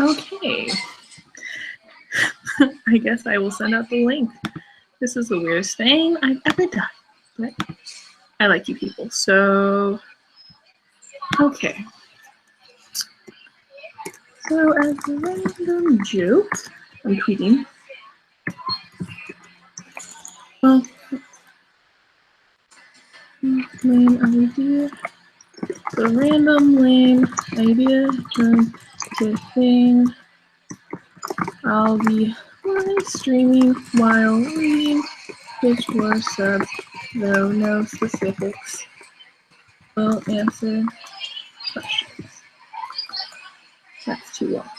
Okay. I guess I will send out the link. This is the weirdest thing I've ever done, but I like you people. So, okay. So as a random joke, I'm tweeting. Well, lame idea. The random lame idea turn to thing. I'll be live streaming while reading Pitch War subs, though no specifics. Will answer questions. That's too long.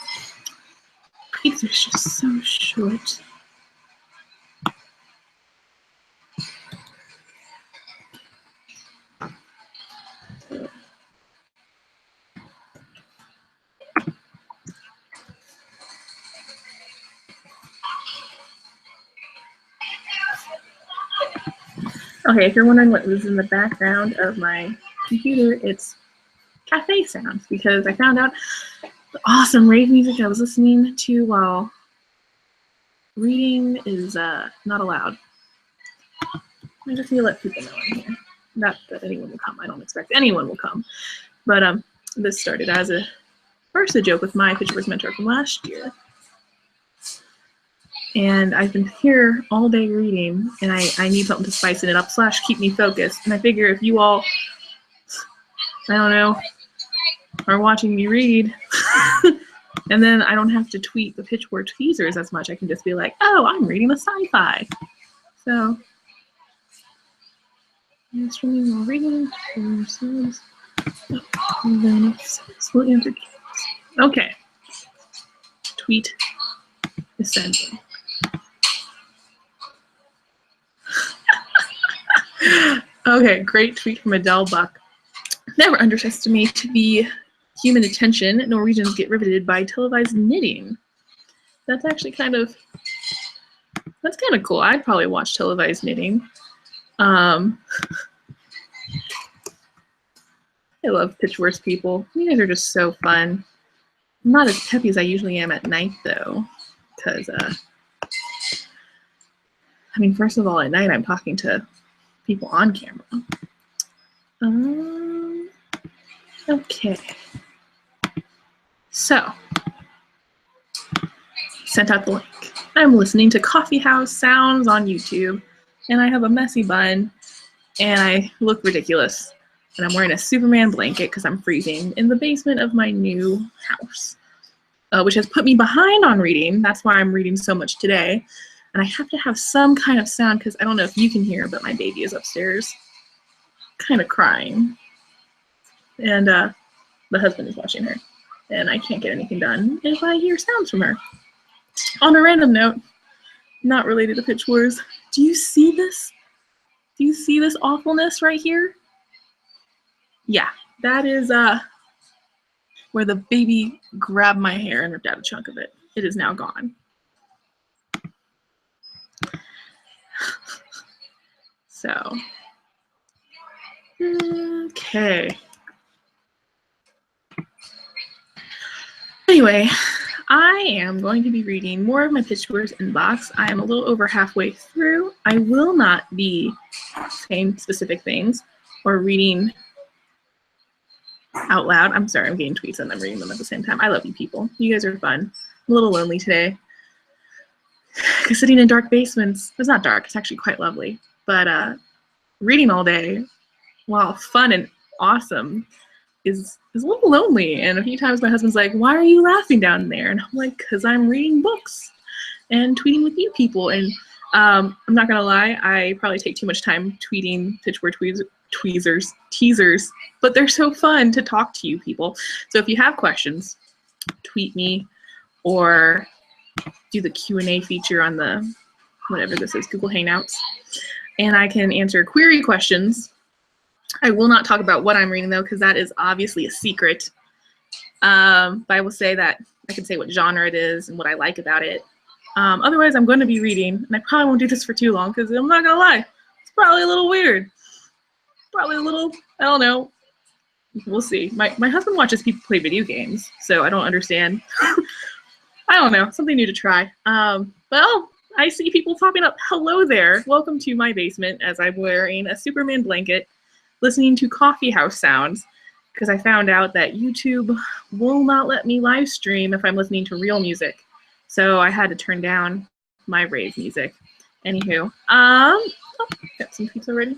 These are just so short. Okay, if you're wondering what was in the background of my computer, it's cafe sounds, because I found out the awesome rave music I was listening to while reading is not allowed. I just need to let people know I'm here. Not that anyone will come. I don't expect anyone will come. But this started as a joke with my Pitchworth mentor from last year. And I've been here all day reading, and I need something to spice it up / keep me focused. And I figure if you all, I don't know, are watching me read, and then I don't have to tweet the Pitchworth teasers as much. I can just be like, oh, I'm reading a sci-fi. So, I'm streaming while reading for yourselves. And then we'll answer. Okay. Tweet is sending. Okay, great tweet from Adele Buck. Never underestimate the human attention. Norwegians get riveted by televised knitting. That's actually kind of cool. I'd probably watch televised knitting. I love Pitchworth people. You guys are just so fun. I'm not as peppy as I usually am at night, though, because, I mean, first of all, at night I'm talking to people on camera. Okay. So, sent out the link. I'm listening to Coffee House Sounds on YouTube, and I have a messy bun, and I look ridiculous. And I'm wearing a Superman blanket because I'm freezing in the basement of my new house, which has put me behind on reading. That's why I'm reading so much today. And I have to have some kind of sound because I don't know if you can hear, but my baby is upstairs kind of crying. And the husband is watching her. And I can't get anything done if I hear sounds from her. On a random note, not related to Pitch Wars, do you see this? Do you see this awfulness right here? Yeah, that is where the baby grabbed my hair and ripped out a chunk of it. It is now gone. So, okay. Anyway, I am going to be reading more of my Pitchworth inbox. I am a little over halfway through. I will not be saying specific things or reading out loud. I'm sorry, I'm getting tweets and I'm reading them at the same time. I love you people. You guys are fun. I'm a little lonely today. Because sitting in dark basements, it's not dark, it's actually quite lovely. But reading all day, while fun and awesome, is a little lonely. And a few times my husband's like, why are you laughing down there? And I'm like, because I'm reading books and tweeting with you people. And I'm not going to lie, I probably take too much time tweeting Pitchworth teasers, but they're so fun to talk to you people. So if you have questions, tweet me or do the Q&A feature on the, whatever this is, Google Hangouts. And I can answer query questions. I will not talk about what I'm reading, though, because that is obviously a secret. But I will say that I can say what genre it is and what I like about it. Otherwise, I'm going to be reading, and I probably won't do this for too long, because I'm not going to lie, it's probably a little weird. Probably a little, I don't know. We'll see. My husband watches people play video games, so I don't understand I don't know, something new to try. Well, I see people popping up. Hello there. Welcome to my basement as I'm wearing a Superman blanket, listening to coffee house sounds, because I found out that YouTube will not let me live stream if I'm listening to real music. So I had to turn down my rave music. Anywho, oh, got some pizza ready.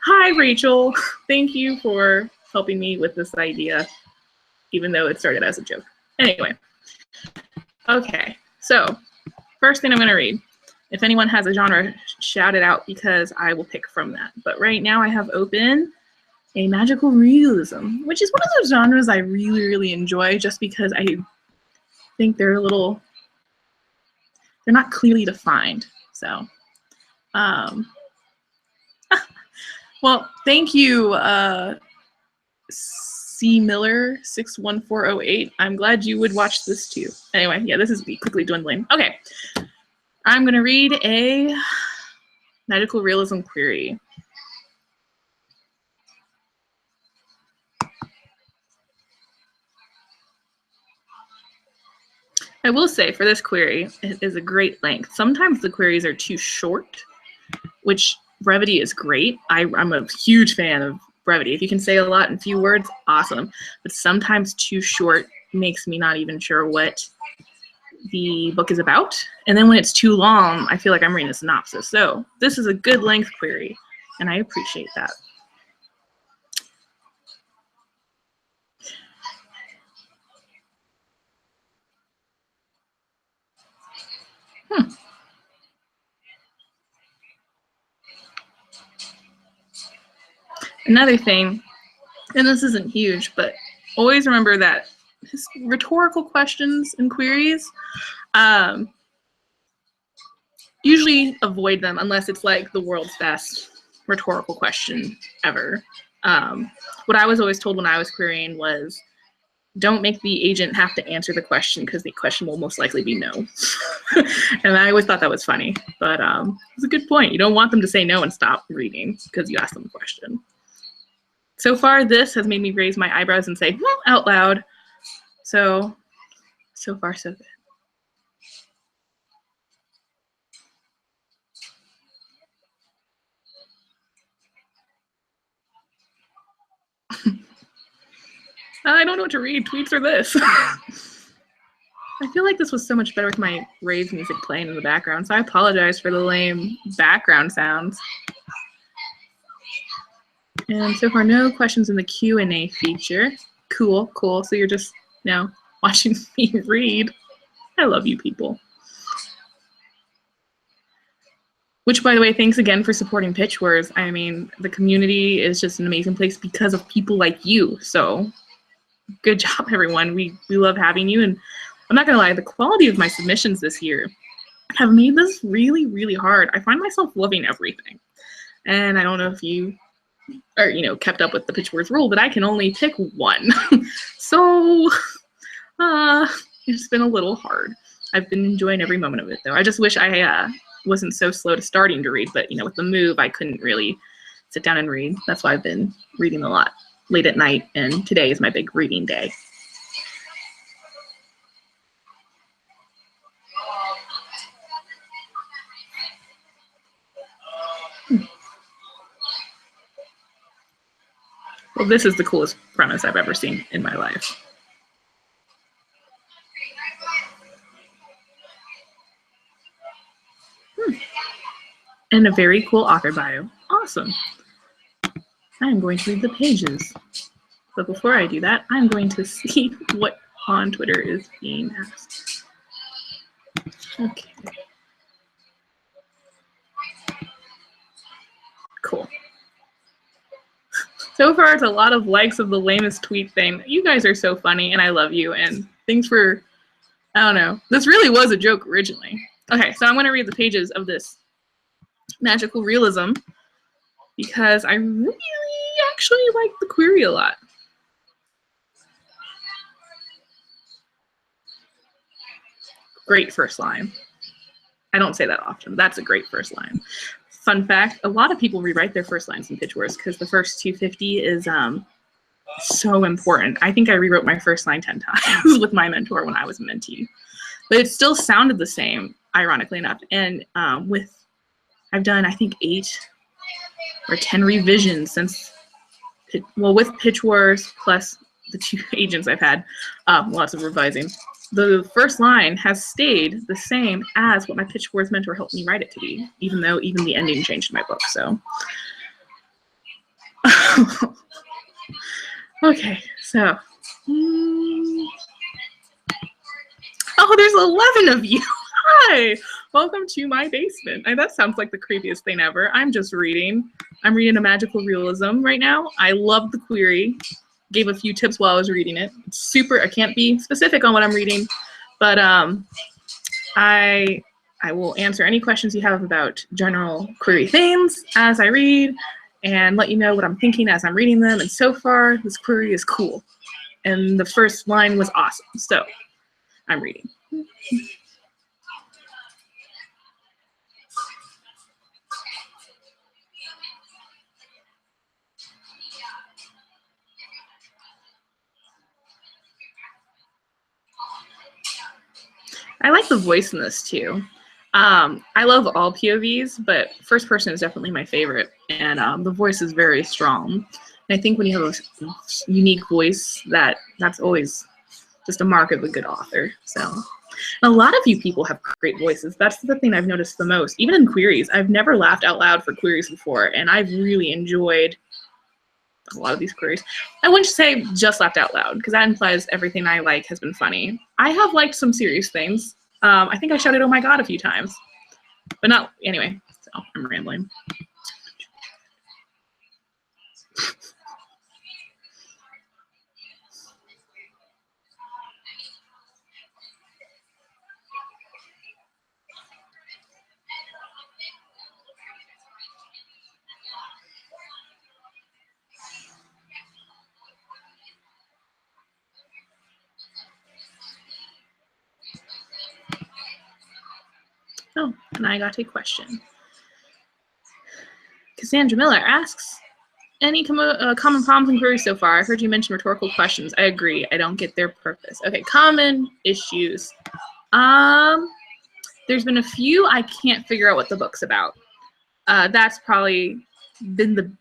Hi, Rachel. Thank you for helping me with this idea, even though it started as a joke. Anyway, okay, so first thing I'm going to read. If anyone has a genre, shout it out because I will pick from that. But right now I have open a magical realism, which is one of those genres I really, really enjoy just because I think they're a little, they're not clearly defined. So, well, thank you, C. Miller 61408. I'm glad you would watch this too. Anyway, yeah, this is quickly dwindling. Okay, I'm gonna read a magical realism query. I will say for this query, it is a great length. Sometimes the queries are too short, which brevity is great. I'm a huge fan of brevity. If you can say a lot in few words, awesome. But sometimes too short makes me not even sure what the book is about. And then when it's too long, I feel like I'm reading a synopsis. So this is a good length query, and I appreciate that. Another thing, and this isn't huge, but always remember that rhetorical questions and queries, usually avoid them unless it's like the world's best rhetorical question ever. What I was always told when I was querying was, don't make the agent have to answer the question because the question will most likely be no. And I always thought that was funny, but it's a good point. You don't want them to say no and stop reading because you asked them a question. So far, this has made me raise my eyebrows and say, well, out loud. So far, so good. I don't know what to read. Tweets or this. I feel like this was so much better with my rave music playing in the background, so I apologize for the lame background sounds. And so far, no questions in the Q&A feature. Cool, cool. So you're just now watching me read. I love you people. Which, by the way, thanks again for supporting Pitch Wars. I mean, the community is just an amazing place because of people like you. So good job, everyone. We love having you. And I'm not going to lie, the quality of my submissions this year have made this really, really hard. I find myself loving everything. And I don't know if you are, kept up with the Pitch Wars rule, but I can only pick one. So it's been a little hard. I've been enjoying every moment of it, though. I just wish I wasn't so slow to starting to read, but with the move, I couldn't really sit down and read. That's why I've been reading a lot late at night, and today is my big reading day. Well, this is the coolest premise I've ever seen in my life. And a very cool author bio. Awesome. I am going to read the pages. But before I do that, I'm going to see what on Twitter is being asked. Okay. Cool. So far, it's a lot of likes of the lamest tweet thing. You guys are so funny, and I love you. And thanks for, I don't know. This really was a joke originally. Okay, so I'm going to read the pages of this magical realism because I really actually like the query a lot. Great first line. I don't say that often. That's a great first line. Fun fact, a lot of people rewrite their first lines in Pitch Wars because the first 250 is So important. I think I rewrote my first line 10 times with my mentor when I was a mentee, but it still sounded the same, ironically enough. And I've done, I think, 8 or 10 revisions since, well, with Pitch Wars plus the 2 agents I've had, lots of revising. The first line has stayed the same as what my Pitch Wars mentor helped me write it to be, even though even the ending changed in my book. So, okay, so, oh, there's 11 of you. Hi, welcome to my basement. That sounds like the creepiest thing ever. I'm just reading. I'm reading A Magical Realism right now. I love the query. Gave a few tips while I was reading it. It's super, I can't be specific on what I'm reading, but I will answer any questions you have about general query themes as I read and let you know what I'm thinking as I'm reading them. And so far, this query is cool. And the first line was awesome. So I'm reading. I like the voice in this too. I love all POVs, but first person is definitely my favorite, and the voice is very strong. And I think when you have a unique voice, that's always just a mark of a good author. So, and a lot of you people have great voices. That's the thing I've noticed the most. Even in queries, I've never laughed out loud for queries before, and I've really enjoyed a lot of these queries. I wouldn't say just laughed out loud, because that implies everything I like has been funny. I have liked some serious things. I think I shouted, "Oh my God," a few times, but not, anyway, so I'm rambling. Oh, and I got a question. Cassandra Miller asks, any common problems and queries so far? I heard you mention rhetorical questions. I agree. I don't get their purpose. Okay, common issues. There's been a few I can't figure out what the book's about. That's probably been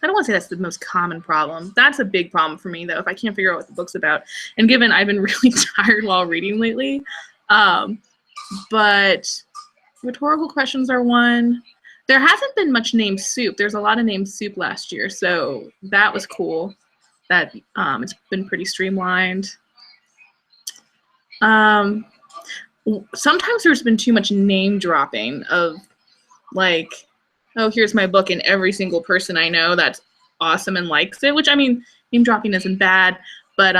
I don't want to say that's the most common problem. That's a big problem for me, though, if I can't figure out what the book's about. And given I've been really tired while reading lately, but rhetorical questions are one. There hasn't been much named soup. There's a lot of named soup last year, so that was cool. That it's been pretty streamlined. Sometimes there's been too much name dropping of, like, oh, here's my book, and every single person I know that's awesome and likes it, which, I mean, name dropping isn't bad, but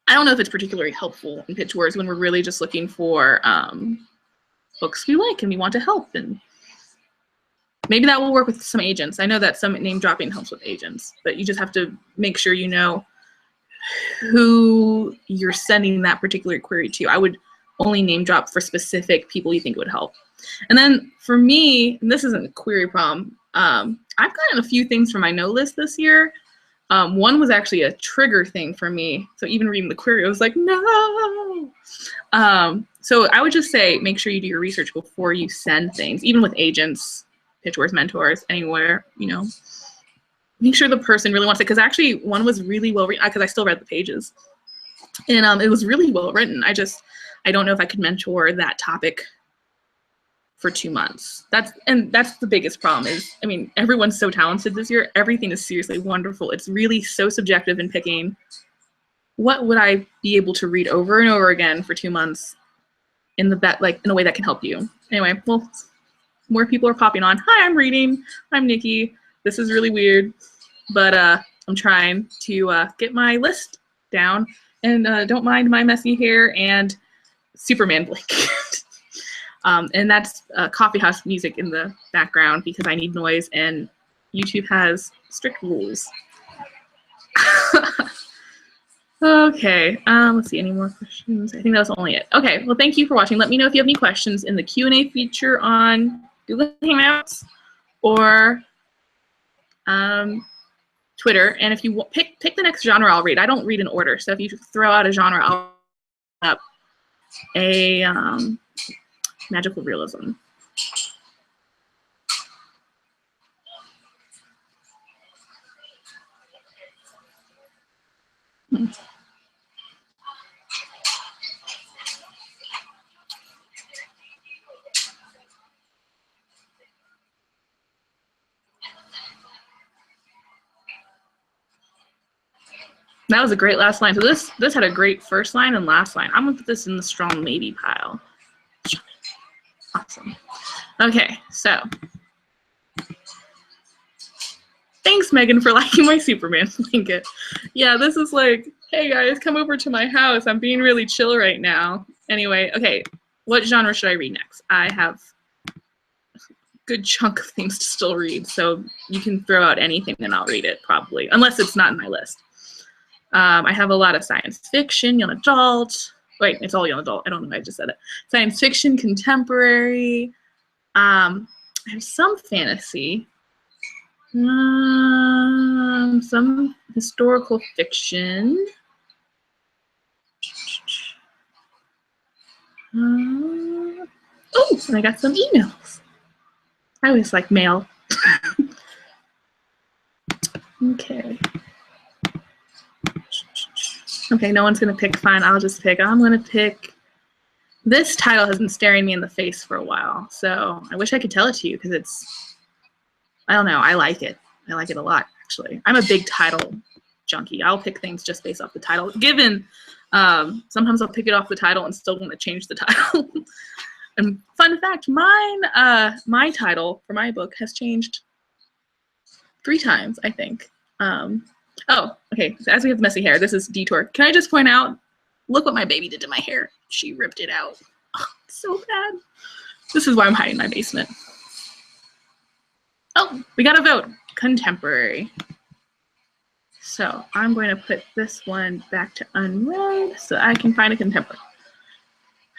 I don't know if it's particularly helpful in Pitch Wars when we're really just looking for books we like and we want to help. And maybe that will work with some agents. I know that some name dropping helps with agents, but you just have to make sure you know who you're sending that particular query to. I would only name drop for specific people you think would help. And then for me, and this isn't a query problem, I've gotten a few things from my no list this year. One was actually a trigger thing for me. So even reading the query, I was like, no. So I would just say, make sure you do your research before you send things, even with agents, Pitch Wars mentors, anywhere, you know. Make sure the person really wants it, because actually one was really well written, because I still read the pages. And it was really well written. I don't know if I could mentor that topic for 2 months. That's the biggest problem is, I mean, everyone's so talented this year. Everything is seriously wonderful. It's really so subjective in picking what would I be able to read over and over again for 2 months in a way that can help you. Anyway, well, more people are popping on. Hi, I'm reading. I'm Nikki. This is really weird, but I'm trying to get my list down, and don't mind my messy hair and Superman blanket. And that's coffee house music in the background because I need noise, and YouTube has strict rules. Okay, let's see, any more questions? I think that was only it. Okay, well, thank you for watching. Let me know if you have any questions in the Q&A feature on Google Hangouts, or Twitter, and if you pick the next genre I'll read. I don't read in order, so if you throw out a genre, I'll up a magical realism. That was a great last line. So this had a great first line and last line. I'm gonna put this in the strong maybe pile. Awesome. Okay, so thanks, Megan, for liking my Superman blanket. Yeah, this is like, hey guys, come over to my house. I'm being really chill right now. Anyway, okay, what genre should I read next? I have a good chunk of things to still read, so you can throw out anything and I'll read it probably, unless it's not in my list. I have a lot of science fiction, young adult. Wait, it's all young adult. I don't know why I just said it. Science fiction, contemporary. I have some fantasy. Some historical fiction. Oh, and I got some emails. I always like mail. Okay. Okay, no one's gonna pick. Fine, I'll just pick. I'm gonna pick. This title has been staring me in the face for a while, so I wish I could tell it to you because it's, I don't know, I like it. I like it a lot, actually. I'm a big title junkie. I'll pick things just based off the title. Given, sometimes I'll pick it off the title and still want to change the title. And fun fact, my title for my book has changed 3 times, I think. Oh, okay, so as we have messy hair, this is Detour. Can I just point out, look what my baby did to my hair. She ripped it out. Oh, so bad. This is why I'm hiding my basement. Oh, we got a vote. Contemporary. So I'm going to put this one back to unread so I can find a contemporary.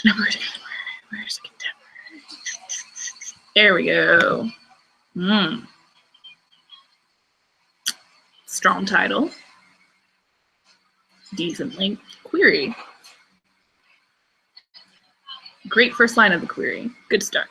Where's the contemporary? There we go. Strong title. Decent length. Query. Great first line of the query. Good start.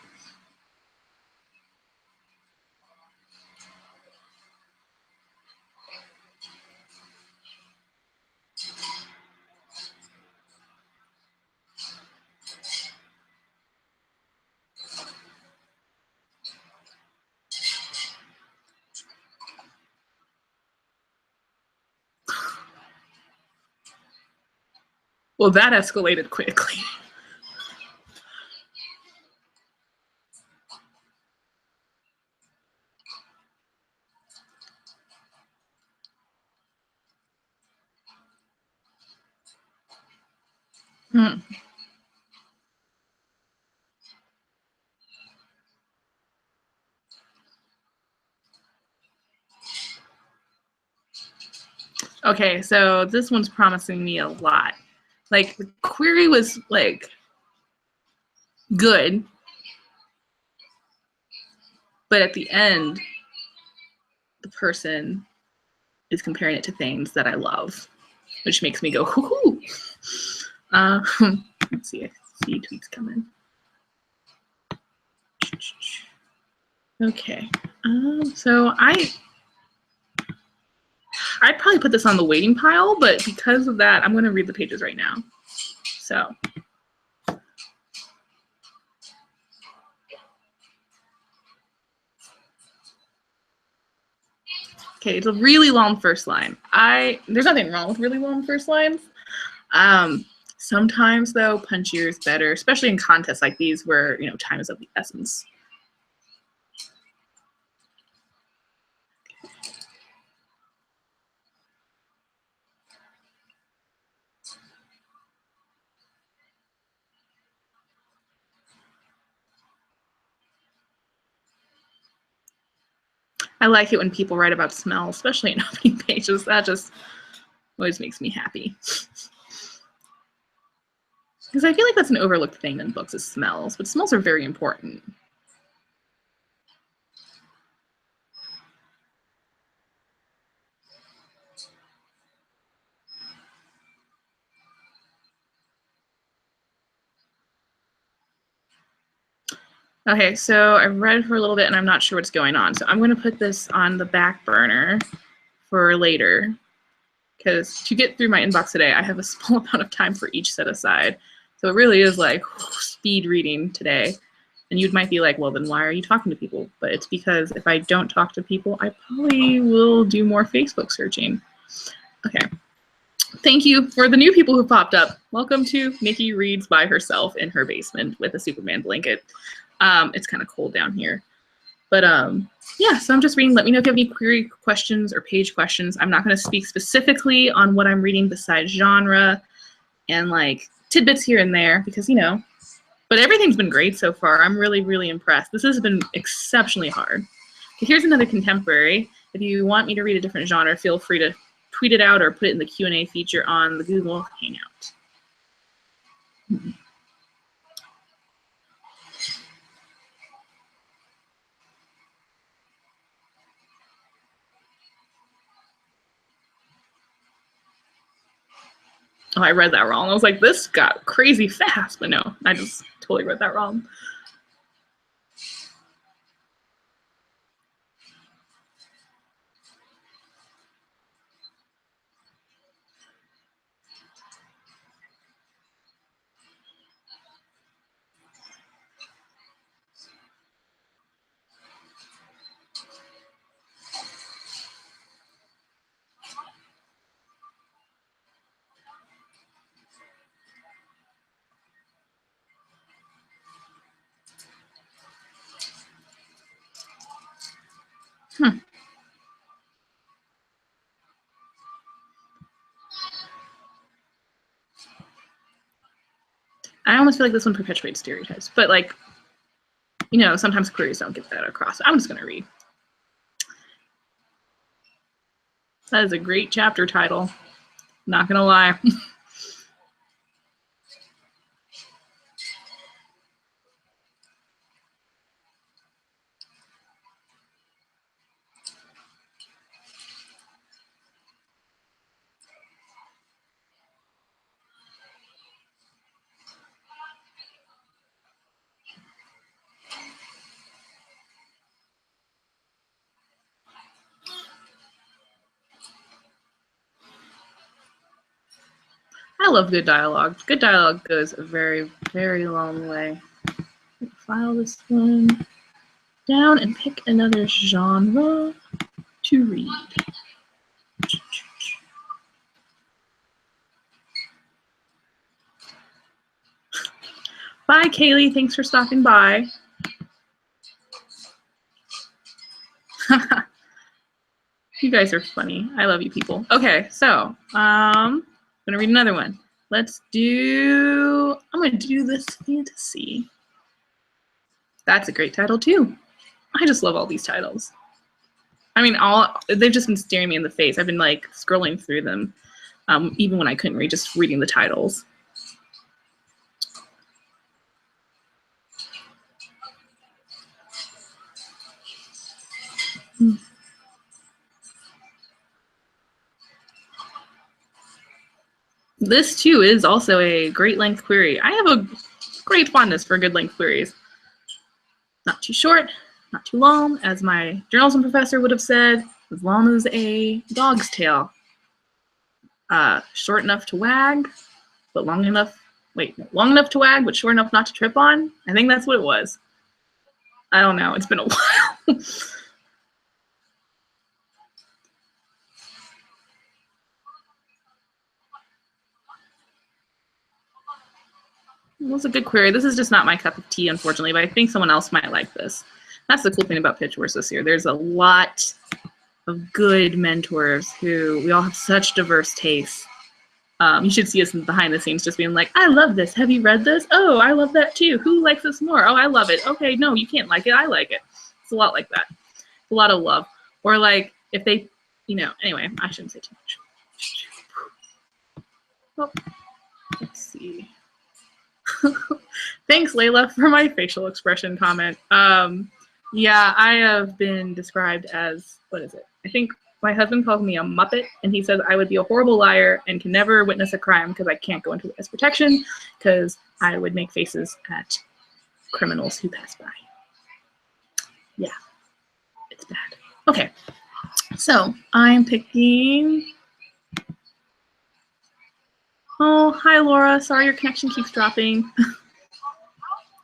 Well, that escalated quickly. Okay, so this one's promising me a lot. Like, the query was, like, good. But at the end, the person is comparing it to things that I love, which makes me go, hoo-hoo. Let's see, I see tweets coming. Okay, so I'd probably put this on the waiting pile, but because of that, I'm going to read the pages right now. So. Okay, it's a really long first line. There's nothing wrong with really long first lines. Sometimes though, punchier is better, especially in contests like these where, you know, time is of the essence. I like it when people write about smell, especially in opening pages. That just always makes me happy. Because I feel like that's an overlooked thing in books is smells, but smells are very important. Okay, so I've read for a little bit and I'm not sure what's going on. So I'm going to put this on the back burner for later, because to get through my inbox today, I have a small amount of time for each set aside. So it really is like speed reading today. And you might be like, well, then why are you talking to people? But it's because if I don't talk to people, I probably will do more Facebook searching. Okay. Thank you for the new people who popped up. Welcome to Nikki Reads by herself in her basement with a Superman blanket. It's kind of cold down here. But yeah, so I'm just reading. Let me know if you have any query questions or page questions. I'm not going to speak specifically on what I'm reading besides genre and like tidbits here and there because, you know, but everything's been great so far. I'm really, really impressed. This has been exceptionally hard. Okay, here's another contemporary. If you want me to read a different genre, feel free to tweet it out or put it in the Q&A feature on the Google Hangout. Oh, I read that wrong. I was like, this got crazy fast, but no, I just totally read that wrong. I almost feel like this one perpetuates stereotypes, but like, you know, sometimes queries don't get that across. I'm just going to read. That is a great chapter title. Not going to lie. I love good dialogue. Good dialogue goes a very, very long way. File this one down and pick another genre to read. Bye, Kaylee. Thanks for stopping by. You guys are funny. I love you people. Okay, so I'm gonna read another one. I'm gonna do this fantasy. That's a great title too. I just love all these titles. I mean, they've just been staring me in the face. I've been like scrolling through them, even when I couldn't read, just reading the titles. This too is also a great length query. I have a great fondness for good length queries. Not too short, not too long, as my journalism professor would have said, as long as a dog's tail. Short enough to wag, but long enough to wag, but short enough not to trip on. I think that's what it was. I don't know, it's been a while. It was a good query. This is just not my cup of tea, unfortunately, but I think someone else might like this. That's the cool thing about Pitch Wars this year. There's a lot of good mentors who we all have such diverse tastes. You should see us behind the scenes just being like, I love this. Have you read this? Oh, I love that too. Who likes this more? Oh, I love it. Okay, no, you can't like it. I like it. It's a lot like that. It's a lot of love. Or like if they, you know, anyway, I shouldn't say too much. Oh, let's see. Thanks, Layla, for my facial expression comment. Yeah, I have been described as, what is it? I think my husband calls me a Muppet, and he says I would be a horrible liar and can never witness a crime because I can't go into witness protection because I would make faces at criminals who pass by. Yeah, it's bad. Okay, so I'm picking. Oh, hi, Laura. Sorry your connection keeps dropping.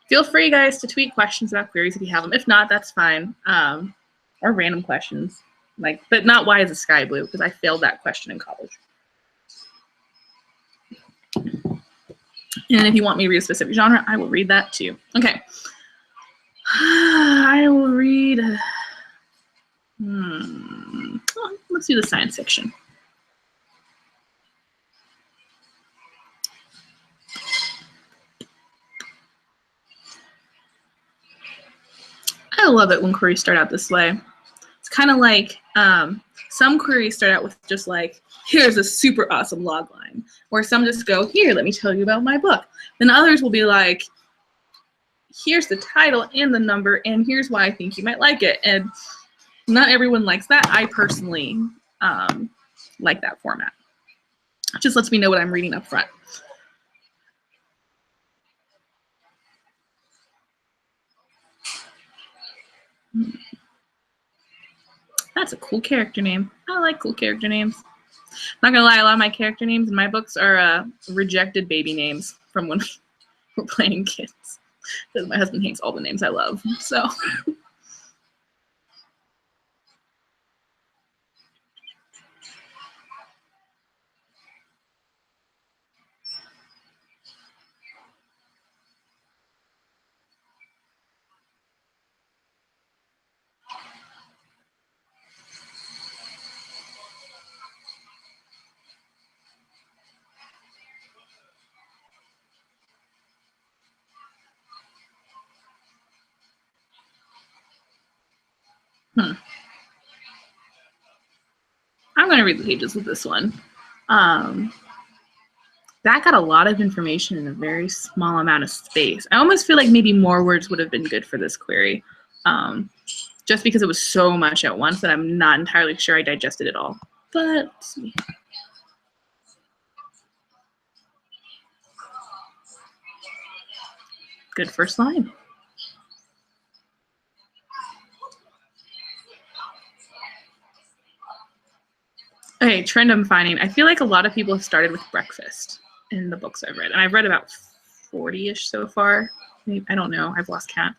Feel free, guys, to tweet questions about queries if you have them. If not, that's fine. Or random questions, but not why is the sky blue, because I failed that question in college. And if you want me to read a specific genre, I will read that too. Okay. I will read. Well, let's do the science fiction. I love it when queries start out this way. It's kind of like some queries start out with just like, here's a super awesome log line. Or some just go, here, let me tell you about my book. Then others will be like, here's the title and the number, and here's why I think you might like it. And not everyone likes that. I personally like that format. It just lets me know what I'm reading up front. That's a cool character name. I like cool character names. Not gonna lie, a lot of my character names in my books are rejected baby names from when we were playing kids. Because my husband hates all the names I love. So. I'm going to read the pages with this one. That got a lot of information in a very small amount of space. I almost feel like maybe more words would have been good for this query, just because it was so much at once that I'm not entirely sure I digested it all. But let's see. Good first line. Okay, trend I'm finding. I feel like a lot of people have started with breakfast in the books I've read. And I've read about 40-ish so far. Maybe, I don't know. I've lost count.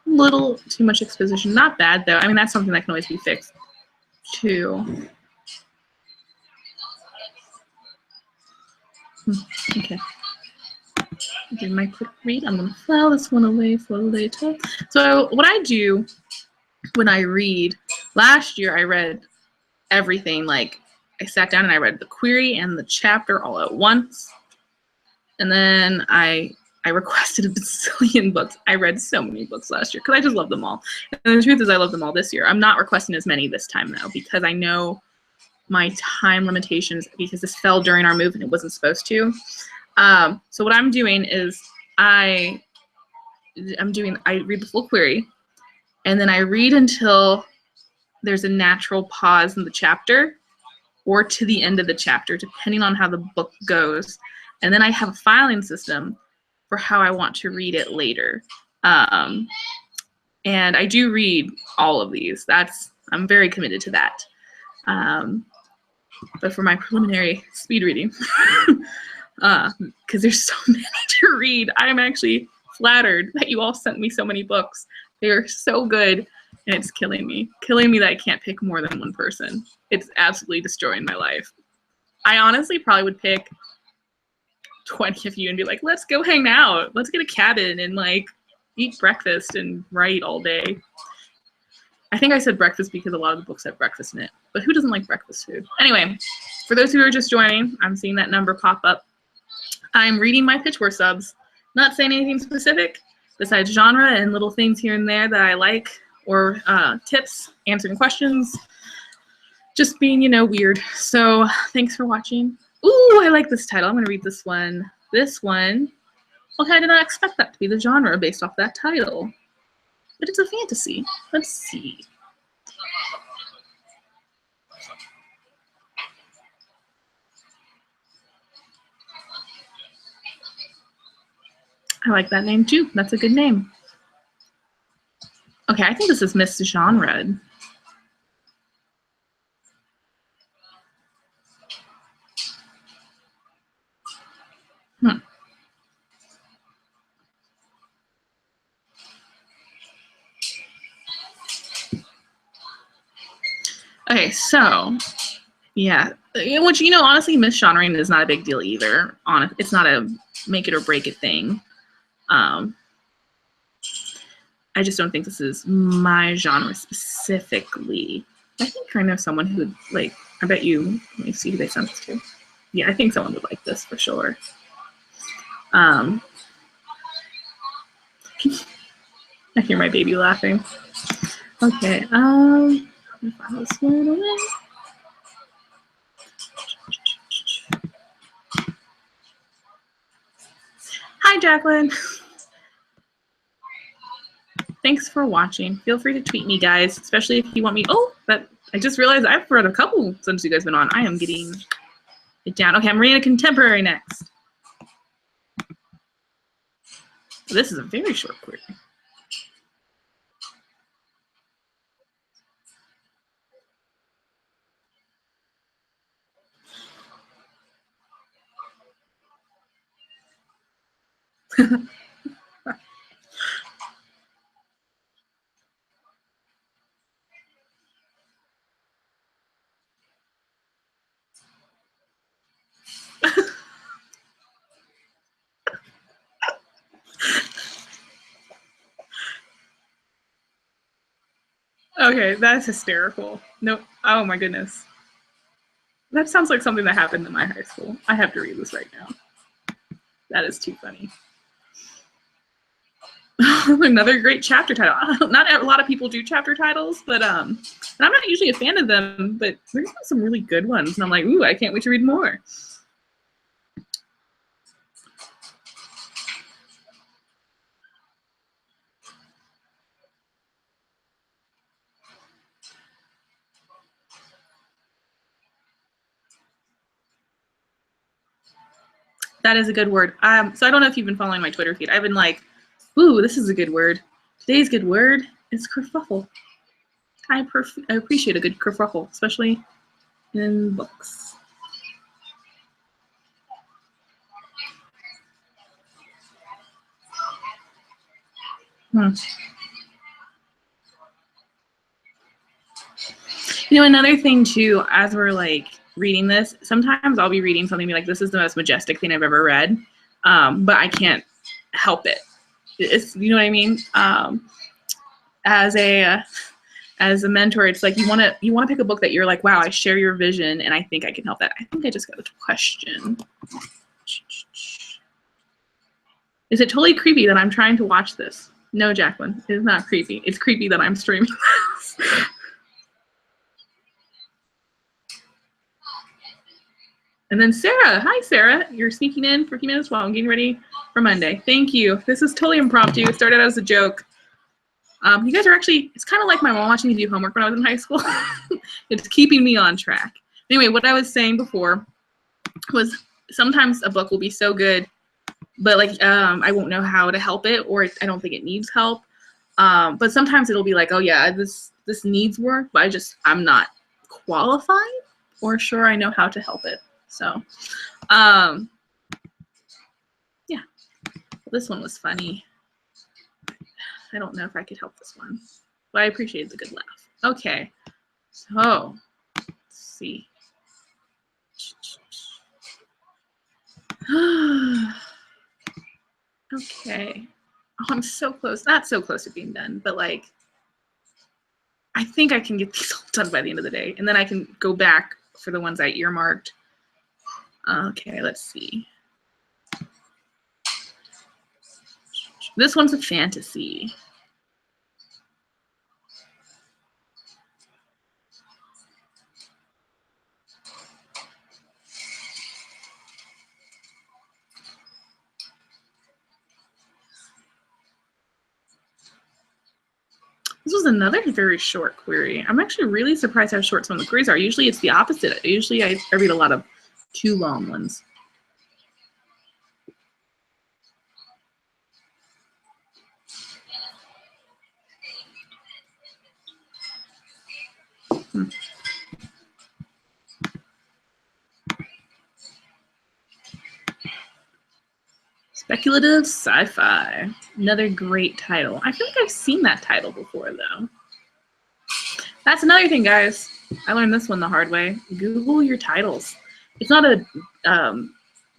Little too much exposition. Not bad, though. I mean, that's something that can always be fixed, too. Okay. Do my quick read. I'm going to file this one away for later. So what I do when I read, last year I read everything. Like, I sat down and I read the query and the chapter all at once. And then I requested a bazillion books. I read so many books last year because I just love them all. And the truth is I love them all this year. I'm not requesting as many this time, though, because I know my time limitations, because this fell during our move and it wasn't supposed to. So what I'm doing is I read the full query, and then I read until there's a natural pause in the chapter or to the end of the chapter, depending on how the book goes. And then I have a filing system for how I want to read it later. And I do read all of these. I'm very committed to that. But for my preliminary speed reading, because there's so many to read, I'm actually flattered that you all sent me so many books. They are so good, and it's killing me that I can't pick more than one person. It's absolutely destroying my life. I honestly probably would pick 20 of you and be like, let's go hang out. Let's get a cabin and like eat breakfast and write all day. I think I said breakfast because a lot of the books have breakfast in it, but who doesn't like breakfast food? Anyway, for those who are just joining, I'm seeing that number pop up. I'm reading my pitch war subs, not saying anything specific besides genre and little things here and there that I like, or tips, answering questions, just being, weird. So thanks for watching. Ooh, I like this title. I'm gonna read this one. This one. Okay, I did not expect that to be the genre based off that title. But it's a fantasy. Let's see. I like that name too. That's a good name. Okay, I think this is misgenred. Okay, so yeah, which honestly, misgenrering is not a big deal either. It's not a make it or break it thing. I just don't think this is my genre specifically. I think I know someone who like. I bet you. Let me see who they sent this to. Yeah, I think someone would like this for sure. I hear my baby laughing. Okay. File this one away. Hi, Jacqueline. Thanks for watching. Feel free to tweet me, guys, especially if you want me. Oh, but I just realized I've read a couple since you guys been on. I am getting it down. Okay, I'm reading a contemporary next. This is a very short query. Okay, that's hysterical. No, oh my goodness. That sounds like something that happened in my high school. I have to read this right now. That is too funny. Another great chapter title. Not a lot of people do chapter titles, but and I'm not usually a fan of them, but there's been some really good ones, and I'm like, ooh, I can't wait to read more. That is a good word. So I don't know if you've been following my Twitter feed. I've been like, ooh, this is a good word. Today's good word is kerfuffle. I appreciate a good kerfuffle, especially in books. Another thing too, as we're like reading this, sometimes I'll be reading something and be like, this is the most majestic thing I've ever read, but I can't help it. It's, you know what I mean? As a mentor, it's like you want to pick a book that you're like, wow, I share your vision and I think I can help that. I think I just got a question. Is it totally creepy that I'm trying to watch this? No, Jacqueline, it is not creepy. It's creepy that I'm streaming this. And then Sarah, hi Sarah, you're sneaking in for a few minutes while I'm getting ready for Monday. Thank you. This is totally impromptu. It started out as a joke. You guys are actually, it's kind of like my mom watching me do homework when I was in high school. It's keeping me on track. Anyway, what I was saying before was sometimes a book will be so good, but like I won't know how to help it, or I don't think it needs help. But sometimes it'll be like, oh yeah, this needs work, but I'm not qualified or sure I know how to help it. So, yeah, this one was funny. I don't know if I could help this one, but I appreciate the good laugh. Okay, so let's see. Okay. Oh, I'm so close. Not so close to being done, but like, I think I can get these all done by the end of the day, and then I can go back for the ones I earmarked. Okay, let's see. This one's a fantasy. This was another very short query. I'm actually really surprised how short some of the queries are. Usually it's the opposite. Usually I read a lot of too long ones. Speculative sci-fi. Another great title. I feel like I've seen that title before, though. That's another thing, guys. I learned this one the hard way. Google your titles. It's not a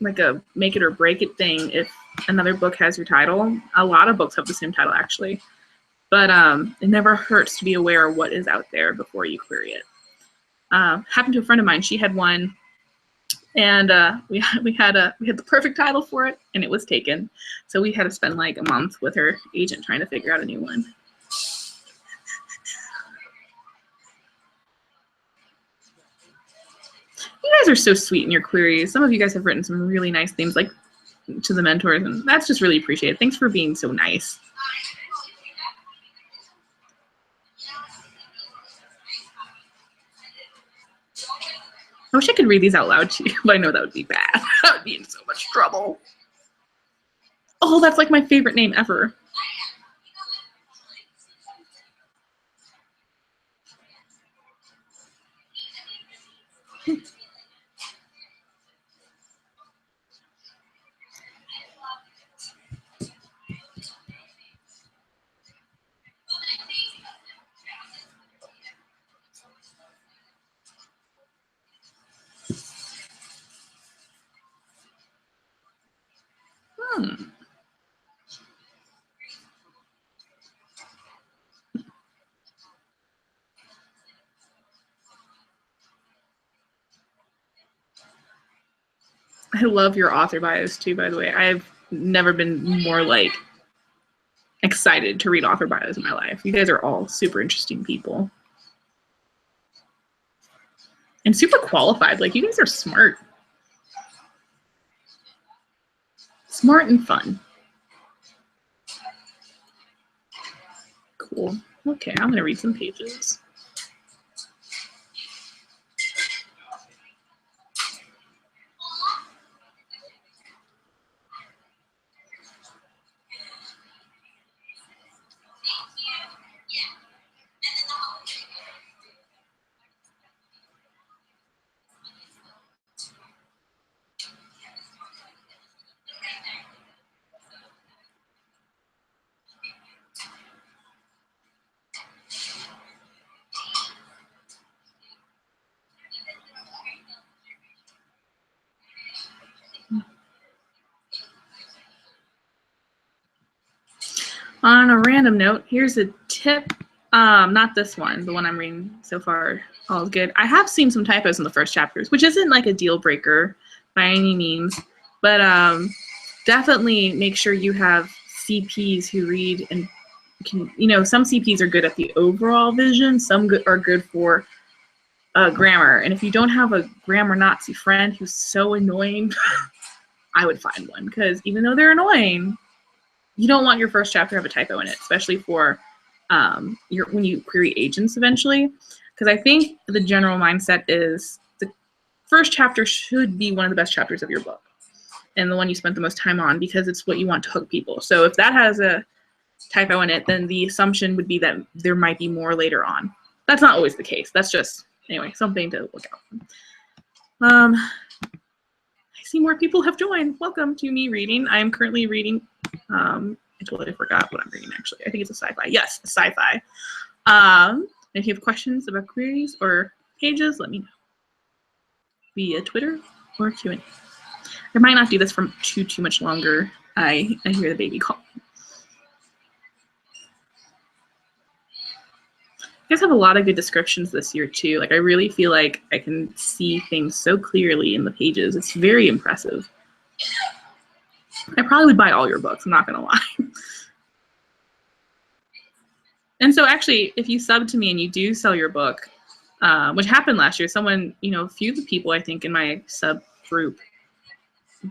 like a make it or break it thing if another book has your title. A lot of books have the same title, actually. But it never hurts to be aware of what is out there before you query it. Happened to a friend of mine. She had one, and we had the perfect title for it, and it was taken. So we had to spend like a month with her agent trying to figure out a new one. You guys are so sweet in your queries. Some of you guys have written some really nice things, like to the mentors, and that's just really appreciated. Thanks for being so nice. I wish I could read these out loud to you, but I know that would be bad. I would be in so much trouble. Oh, that's like my favorite name ever. I love your author bios too, by the way. I've never been more like excited to read author bios in my life. You guys are all super interesting people. And super qualified. Like, you guys are smart. Smart and fun. Cool. Okay, I'm gonna read some pages. On a random note, here's a tip. Not this one, the one I'm reading so far. All is good. I have seen some typos in the first chapters, which isn't like a deal breaker by any means, but definitely make sure you have CPs who read and can, you know, some CPs are good at the overall vision, some are good for grammar. And if you don't have a grammar Nazi friend who's so annoying, I would find one, because even though they're annoying, you don't want your first chapter to have a typo in it, especially for when you query agents eventually. Because I think the general mindset is the first chapter should be one of the best chapters of your book and the one you spent the most time on, because it's what you want to hook people. So if that has a typo in it, then the assumption would be that there might be more later on. That's not always the case. That's just, anyway, something to look out for. I see more people have joined. Welcome to me reading. I am currently reading, I totally forgot what I'm reading actually. I think it's a sci-fi. Yes, a sci-fi. If you have questions about queries or pages, let me know via Twitter or Q&A. I might not do this for too much longer. I hear the baby call. You guys have a lot of good descriptions this year too. Like, I really feel like I can see things so clearly in the pages. It's very impressive. I probably would buy all your books, I'm not gonna lie. And so actually, if you sub to me and you do sell your book, which happened last year, someone, you know, a few of the people I think in my sub group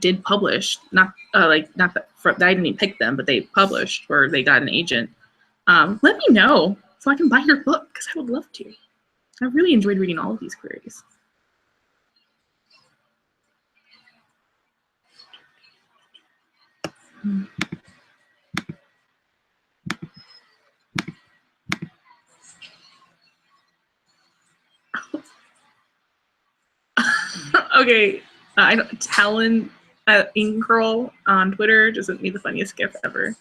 did publish, not that I didn't pick them, but they published or they got an agent. Let me know. so I can buy your book, because I would love to. I really enjoyed reading all of these queries. Okay, I know Talon Inkrol on Twitter just sent me the funniest GIF ever.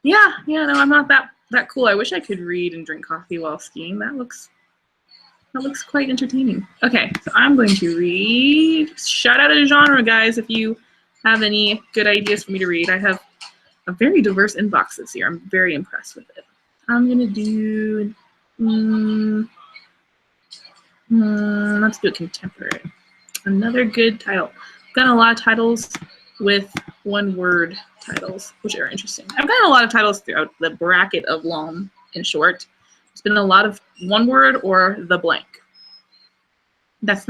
Yeah, no, I'm not that cool. I wish I could read and drink coffee while skiing. That looks quite entertaining. Okay, so I'm going to read. Shout out a genre, guys, if you have any good ideas for me to read. I have a very diverse inbox this year. I'm very impressed with it. I'm gonna do. Let's do a contemporary. Another good title. I've gotten a lot of titles with one-word titles, which are interesting. I've gotten a lot of titles throughout the bracket of long and short. It's been a lot of one word or the blank. That's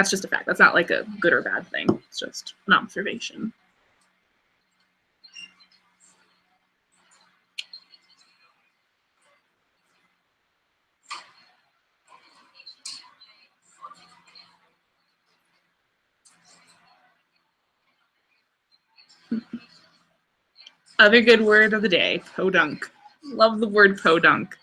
just a fact. That's not like a good or bad thing. It's just an observation. Other good word of the day, podunk. Love the word podunk.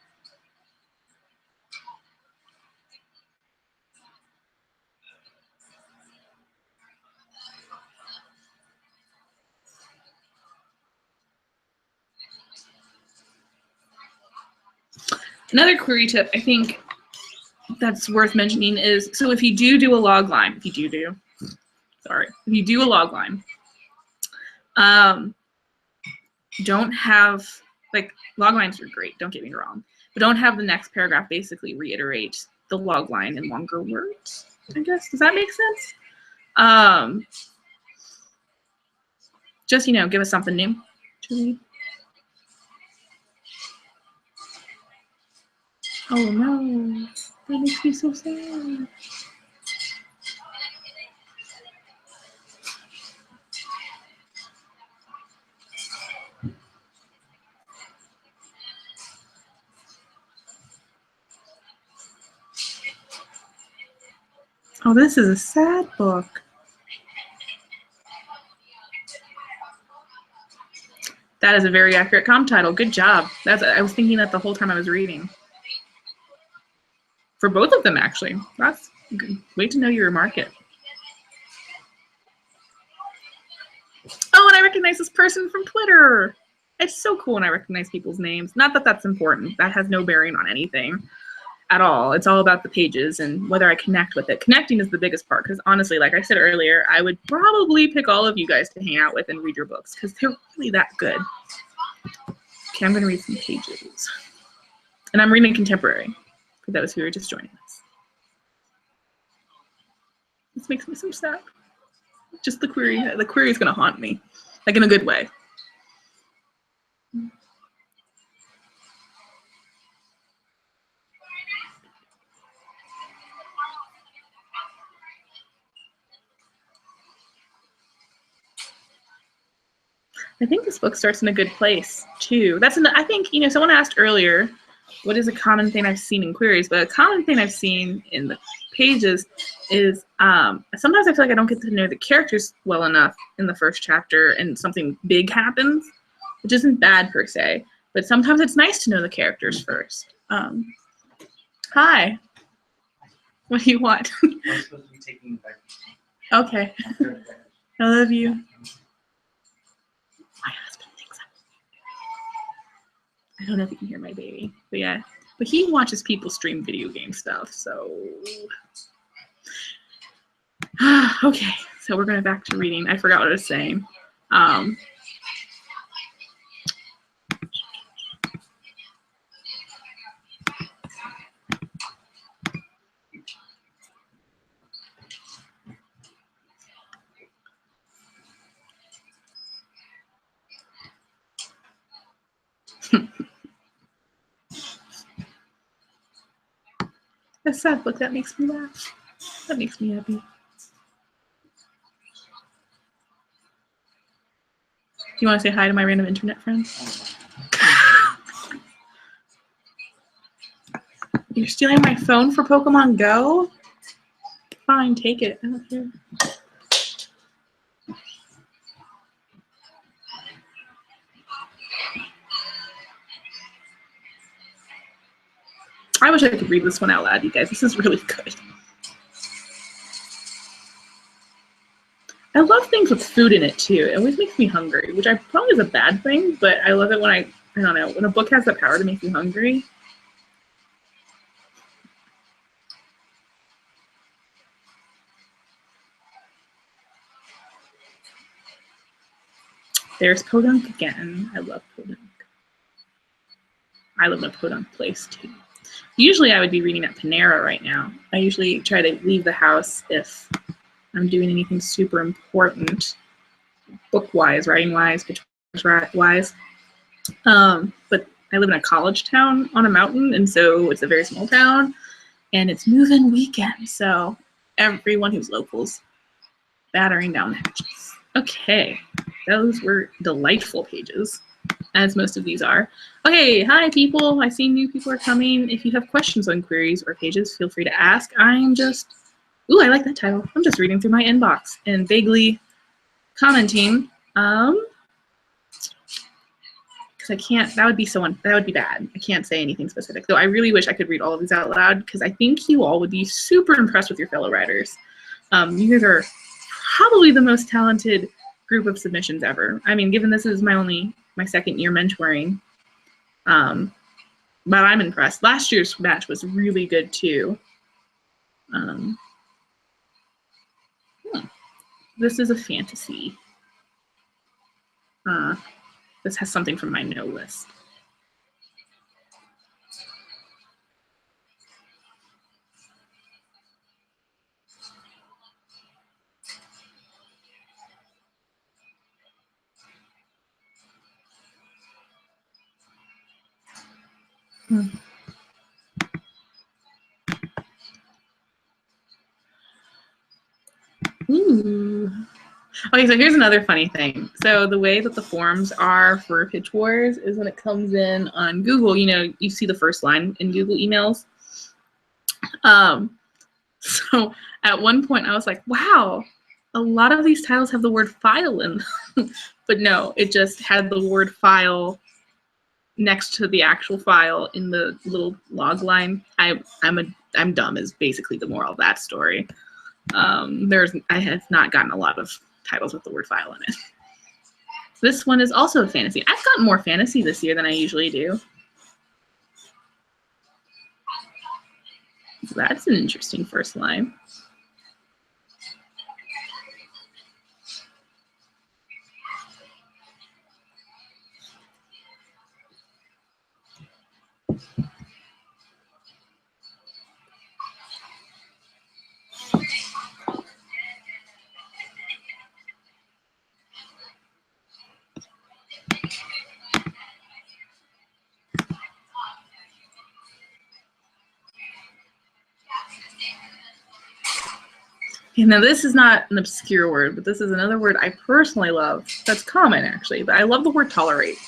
Another query tip I think that's worth mentioning is, so if you do a log line, if you do a log line, don't have, like, log lines are great, don't get me wrong, but don't have the next paragraph basically reiterate the log line in longer words, I guess. Does that make sense? Just, give us something new to read. Oh no, that makes me so sad. Oh, this is a sad book. That is a very accurate comp title. Good job. I was thinking that the whole time I was reading. For both of them, actually. That's good. Way to know your market. Oh, and I recognize this person from Twitter. It's so cool when I recognize people's names. Not that that's important. That has no bearing on anything at all. It's all about the pages and whether I connect with it. Connecting is the biggest part, because honestly, like I said earlier, I would probably pick all of you guys to hang out with and read your books because they're really that good. Okay, I'm going to read some pages. And I'm reading contemporary for those who are just joining us. This makes me so sad. Just the query is going to haunt me, like in a good way. I think this book starts in a good place too. I think, someone asked earlier, what is a common thing I've seen in queries? But a common thing I've seen in the pages is sometimes I feel like I don't get to know the characters well enough in the first chapter and something big happens, which isn't bad per se, but sometimes it's nice to know the characters first. Hi. What do you want? I'm supposed to be taking you back. Okay. I love you. My husband thinks I don't know if you can hear my baby, but yeah. But he watches people stream video game stuff, so. Okay, so we're going back to reading. I forgot what I was saying. A sad book that makes me laugh. That makes me happy. Do you want to say hi to my random internet friends? You're stealing my phone for Pokemon Go? Fine, take it. I don't care. I wish I could read this one out loud, you guys. This is really good. I love things with food in it too. It always makes me hungry, which I probably is a bad thing, but I love it when I don't know, when a book has the power to make you hungry. There's Podunk again. I love Podunk. I live in a Podunk place too. Usually I would be reading at Panera right now. I usually try to leave the house if I'm doing anything super important, book-wise, writing-wise, picture-wise. But I live in a college town on a mountain, and so it's a very small town, and it's move-in weekend, so everyone who's locals battering down the hatches. Okay, those were delightful pages, as most of these are. Okay, hi people. I see new people are coming. If you have questions on queries or pages, feel free to ask. I'm just, ooh, I like that title. I'm just reading through my inbox and vaguely commenting. Because I can't, that would be bad. I can't say anything specific. Though I really wish I could read all of these out loud because I think you all would be super impressed with your fellow writers. You guys are probably the most talented group of submissions ever. I mean, given this is my second year mentoring, but I'm impressed. Last year's batch was really good too. This is a fantasy. This has something from my no list. Ooh. Okay, so here's another funny thing. So the way that the forms are for Pitch Wars is when it comes in on Google, you know, you see the first line in Google emails. So at one point I was like, wow, a lot of these titles have the word file in them. But no, it just had the word file next to the actual file in the little log line. I'm dumb is basically the moral of that story. I have not gotten a lot of titles with the word file in it. This one is also a fantasy. I've gotten more fantasy this year than I usually do. So that's an interesting first line. Now this is not an obscure word, but this is another word I personally love. That's common actually, but I love the word tolerate.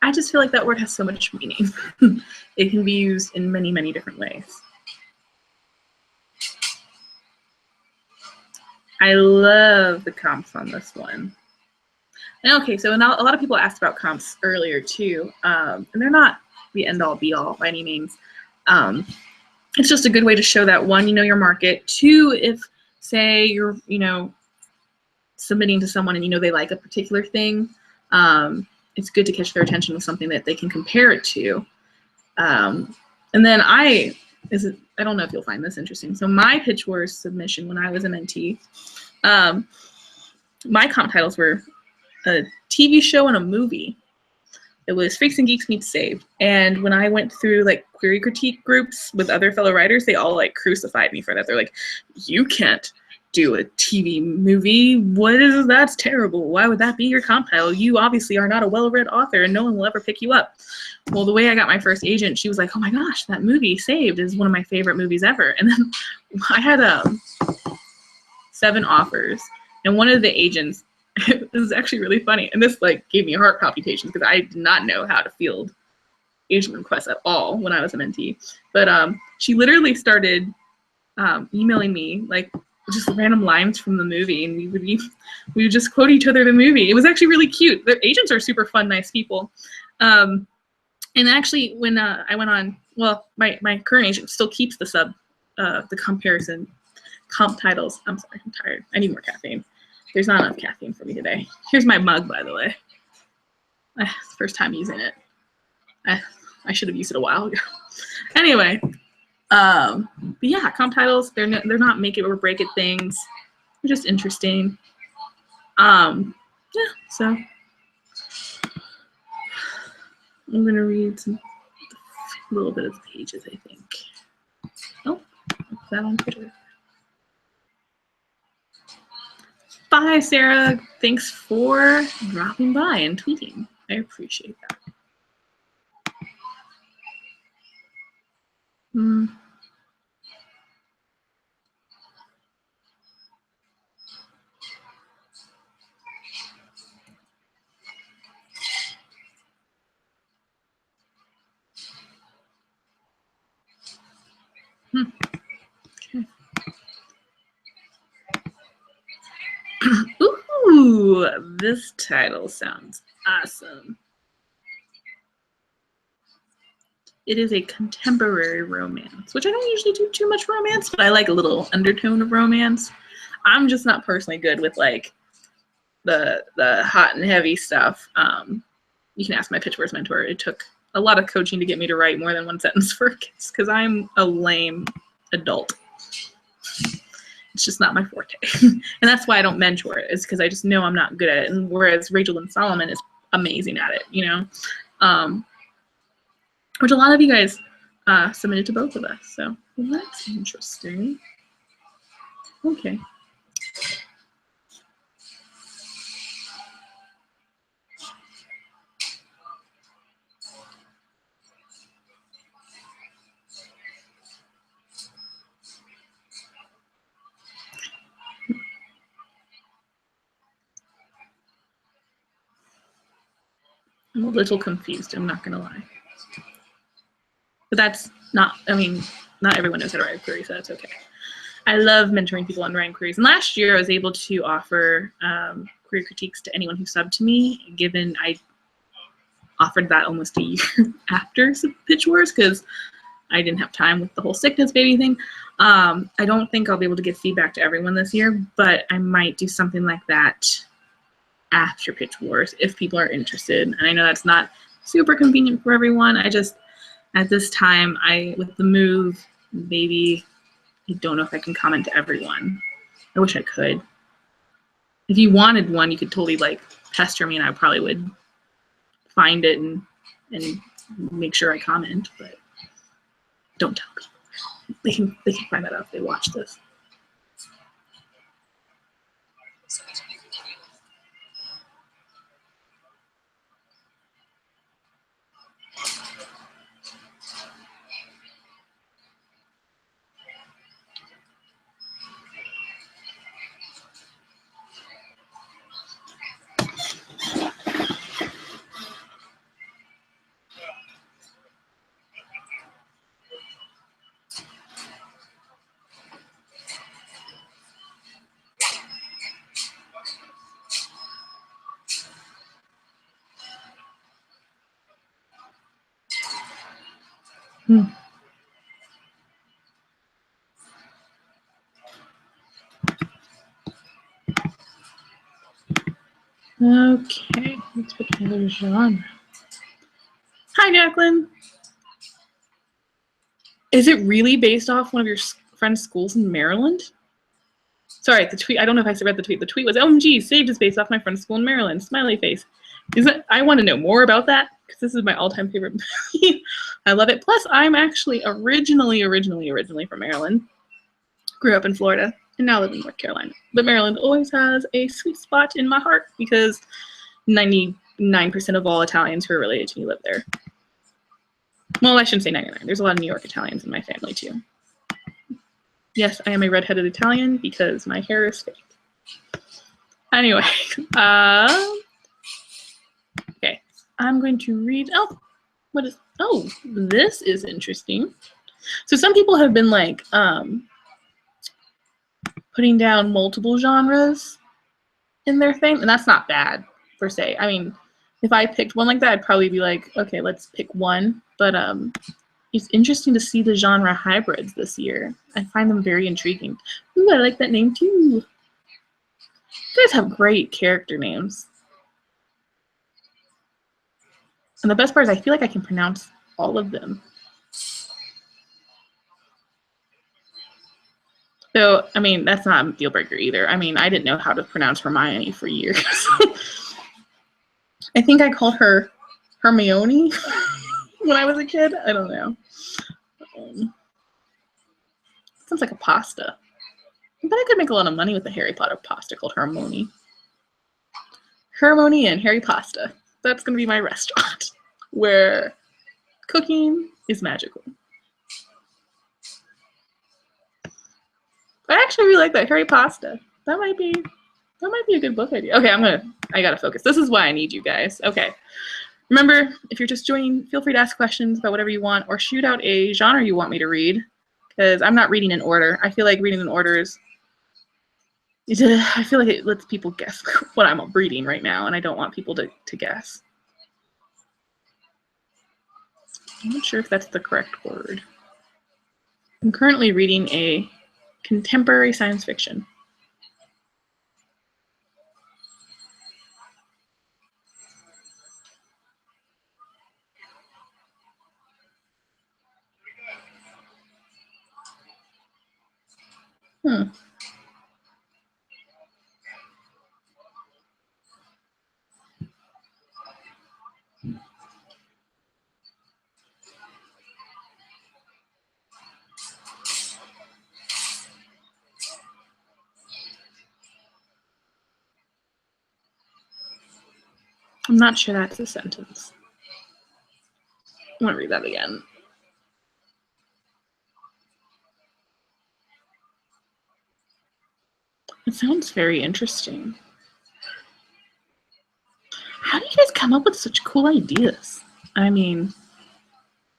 I just feel like that word has so much meaning. It can be used in many, many different ways. I love the comps on this one. And okay, so now a lot of people asked about comps earlier too, and they're not the end-all be-all by any means. It's just a good way to show that, one, you know your market. Two, if, say, you're, you know, submitting to someone and you know they like a particular thing, it's good to catch their attention with something that they can compare it to. And then I don't know if you'll find this interesting. So my Pitch Wars submission when I was a mentee, my comp titles were a TV show and a movie. It was Freaks and Geeks Meet Saved. And when I went through like query critique groups with other fellow writers, they all like crucified me for that. They're like, you can't do a TV movie. What is, that's terrible. Why would that be your comp title? You obviously are not a well-read author and no one will ever pick you up. Well, the way I got my first agent, she was like, oh my gosh, that movie Saved is one of my favorite movies ever. And then I had 7 offers, and one of the agents, this is actually really funny, and this like gave me heart palpitations because I did not know how to field agent requests at all when I was a mentee. But she literally started emailing me like just random lines from the movie, and we would just quote each other the movie. It was actually really cute. The agents are super fun, nice people. And actually, when I went on, well, my current agent still keeps the comp titles. I'm sorry, I'm tired. I need more caffeine. There's not enough caffeine for me today. Here's my mug, by the way. First time using it. I should have used it a while ago. Anyway, but yeah, comp titles, they're not make it or break it things. They're just interesting. Yeah, so I'm gonna read a little bit of the pages, I think. Oh, what's that on Twitter? Bye, Sarah. Thanks for dropping by and tweeting. I appreciate that. Okay. Ooh, this title sounds awesome. It is a contemporary romance, which I don't usually do too much romance, but I like a little undertone of romance. I'm just not personally good with like the hot and heavy stuff. You can ask my Pitchwords mentor. It took a lot of coaching to get me to write more than one sentence for a kiss because I'm a lame adult. It's just not my forte. And that's why I don't mentor it, is because I just know I'm not good at it. And whereas Rachel and Solomon is amazing at it, you know? Which a lot of you guys submitted to both of us. So well, that's interesting. Okay. I'm a little confused, I'm not gonna lie. But that's not, I mean, not everyone knows how to write a query, so that's okay. I love mentoring people on writing queries. And last year I was able to offer query critiques to anyone who subbed to me, given I offered that almost a year after Pitch Wars because I didn't have time with the whole sickness baby thing. I don't think I'll be able to give feedback to everyone this year, but I might do something like that after Pitch Wars if people are interested. And I know that's not super convenient for everyone. I just, at this time, with the move, baby, I don't know if I can comment to everyone. I wish I could. If you wanted one, you could totally like pester me and I probably would find it and make sure I comment, but don't tell people. They can find that out if they watch this. Okay, let's put another genre. Hi, Jacqueline. Is it really based off one of your friend's schools in Maryland? Sorry, the tweet, I don't know if I read the tweet. The tweet was, OMG, Saved is based off my friend's school in Maryland. Smiley face. I want to know more about that because this is my all-time favorite movie. I love it. Plus, I'm actually originally from Maryland. Grew up in Florida and now live in North Carolina. But Maryland always has a sweet spot in my heart because 99% of all Italians who are related to me live there. Well, I shouldn't say 99. There's a lot of New York Italians in my family too. Yes, I am a redheaded Italian because my hair is fake. Anyway, okay. I'm going to read, What is, oh, this is interesting. So some people have been like putting down multiple genres in their thing, and that's not bad per se. I mean, if I picked one like that, I'd probably be like, okay, let's pick one. But it's interesting to see the genre hybrids this year. I find them very intriguing. Ooh, I like that name too. You guys have great character names. And the best part is I feel like I can pronounce all of them. So, I mean, that's not a deal breaker either. I mean, I didn't know how to pronounce Hermione for years. I think I called her Hermione when I was a kid. I don't know. Sounds like a pasta. But I could make a lot of money with the Harry Potter pasta called Hermione. Hermione and Harry Pasta. That's going to be my restaurant where cooking is magical. I actually really like that, Harry Pasta. That might be a good book idea. Okay, I gotta focus. This is why I need you guys. Okay. Remember, if you're just joining, feel free to ask questions about whatever you want or shoot out a genre you want me to read, because I'm not reading in order. I feel like reading in order is, I feel like it lets people guess what I'm reading right now, and I don't want people to guess. I'm not sure if that's the correct word. I'm currently reading a contemporary science fiction. I'm not sure that's a sentence. I'm gonna read that again. It sounds very interesting. How do you guys come up with such cool ideas? I mean,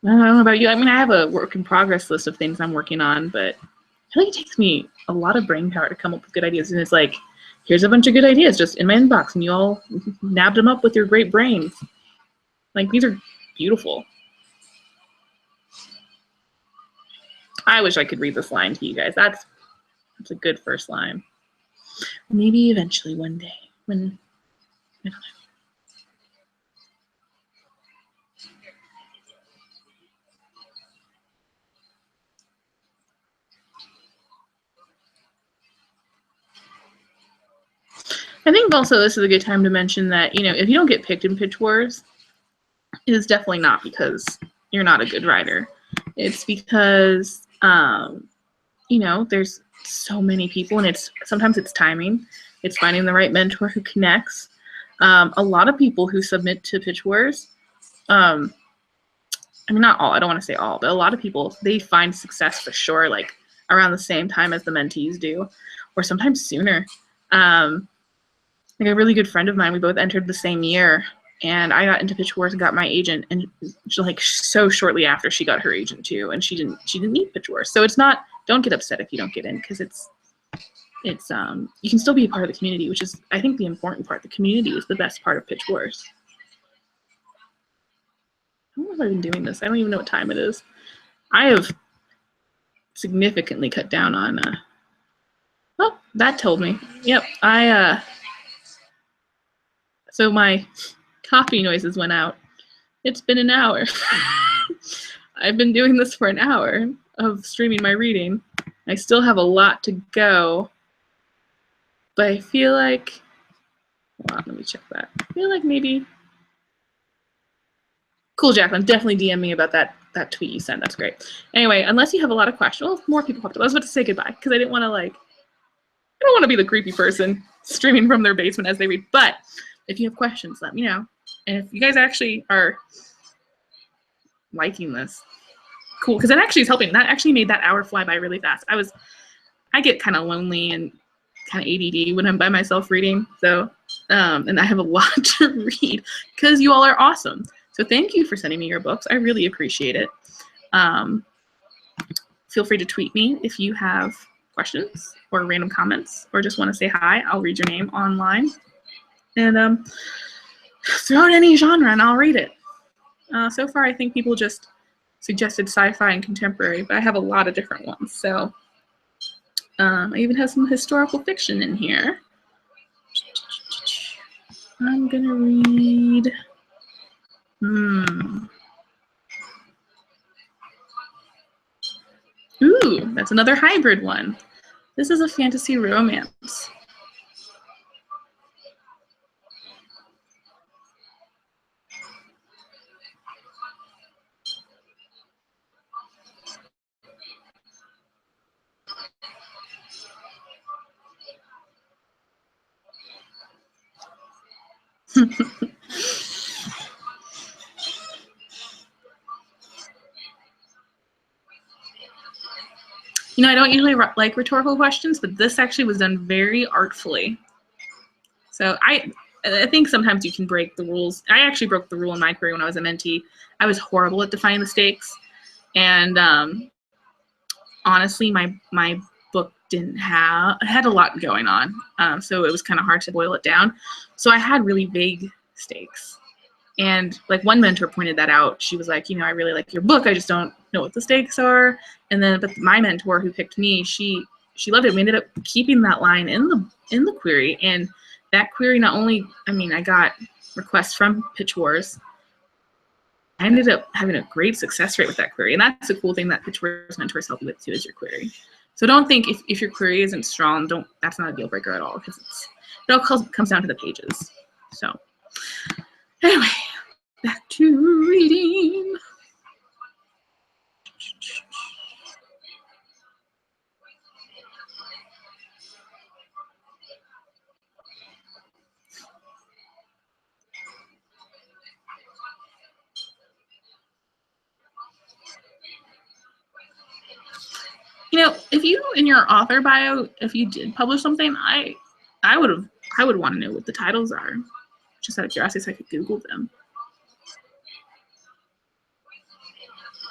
I don't know about you. I mean, I have a work in progress list of things I'm working on, but I feel like it takes me a lot of brain power to come up with good ideas. And it's like, here's a bunch of good ideas just in my inbox, and you all nabbed them up with your great brains. Like, these are beautiful. I wish I could read this line to you guys. That's a good first line. Maybe eventually one day when, I don't know. I think also this is a good time to mention that, you know, if you don't get picked in Pitch Wars, it is definitely not because you're not a good writer. It's because, you know, there's so many people, and sometimes it's timing. It's finding the right mentor who connects. A lot of people who submit to Pitch Wars, I mean, not all, I don't want to say all, but a lot of people, they find success for sure, like around the same time as the mentees do, or sometimes sooner. Like a really good friend of mine, we both entered the same year, and I got into Pitch Wars and got my agent, and like so shortly after she got her agent too, and she didn't need Pitch Wars. So it's not, don't get upset if you don't get in, because it's you can still be a part of the community, which is, I think, the important part. The community is the best part of Pitch Wars. How long have I been doing this? I don't even know what time it is. I have significantly cut down on oh, that told me. Yep, so my coffee noises went out. It's been an hour. I've been doing this for an hour of streaming my reading. I still have a lot to go, but I feel like, hold on, let me check that. I feel like maybe, cool, Jacqueline, definitely DM me about that tweet you sent. That's great. Anyway, unless you have a lot of questions, well, more people popped up. I was about to say goodbye because I didn't want to I don't want to be the creepy person streaming from their basement as they read, but if you have questions, let me know. And if you guys actually are liking this, cool, because it actually is helping. That actually made that hour fly by really fast. I get kind of lonely and kind of ADD when I'm by myself reading, so and I have a lot to read because you all are awesome. So thank you for sending me your books. I really appreciate it. Feel free to tweet me if you have questions or random comments or just want to say hi. I'll read your name online. And throw out any genre and I'll read it. So far, I think people just suggested sci-fi and contemporary, but I have a lot of different ones. So I even have some historical fiction in here. I'm going to read... Ooh, that's another hybrid one. This is a fantasy romance. You know, I don't usually like rhetorical questions, but this actually was done very artfully. So I think sometimes you can break the rules. I actually broke the rule in my career when I was a mentee. I was horrible at defining the stakes. And honestly, my book had a lot going on. So it was kind of hard to boil it down. So I had really vague stakes. And like one mentor pointed that out. She was like, you know, I really like your book. I just don't know what the stakes are. And then, but my mentor who picked me, she loved it. We ended up keeping that line in the query. And that query not only, I mean, I got requests from Pitch Wars. I ended up having a great success rate with that query. And that's a cool thing that Pitch Wars mentors help you with too, is your query. So don't think if your query isn't strong, that's not a deal breaker at all, because it all comes down to the pages. So anyway, back to reading. You know, if you in your author bio, if you did publish something, I would want to know what the titles are, just out of curiosity, so I could Google them.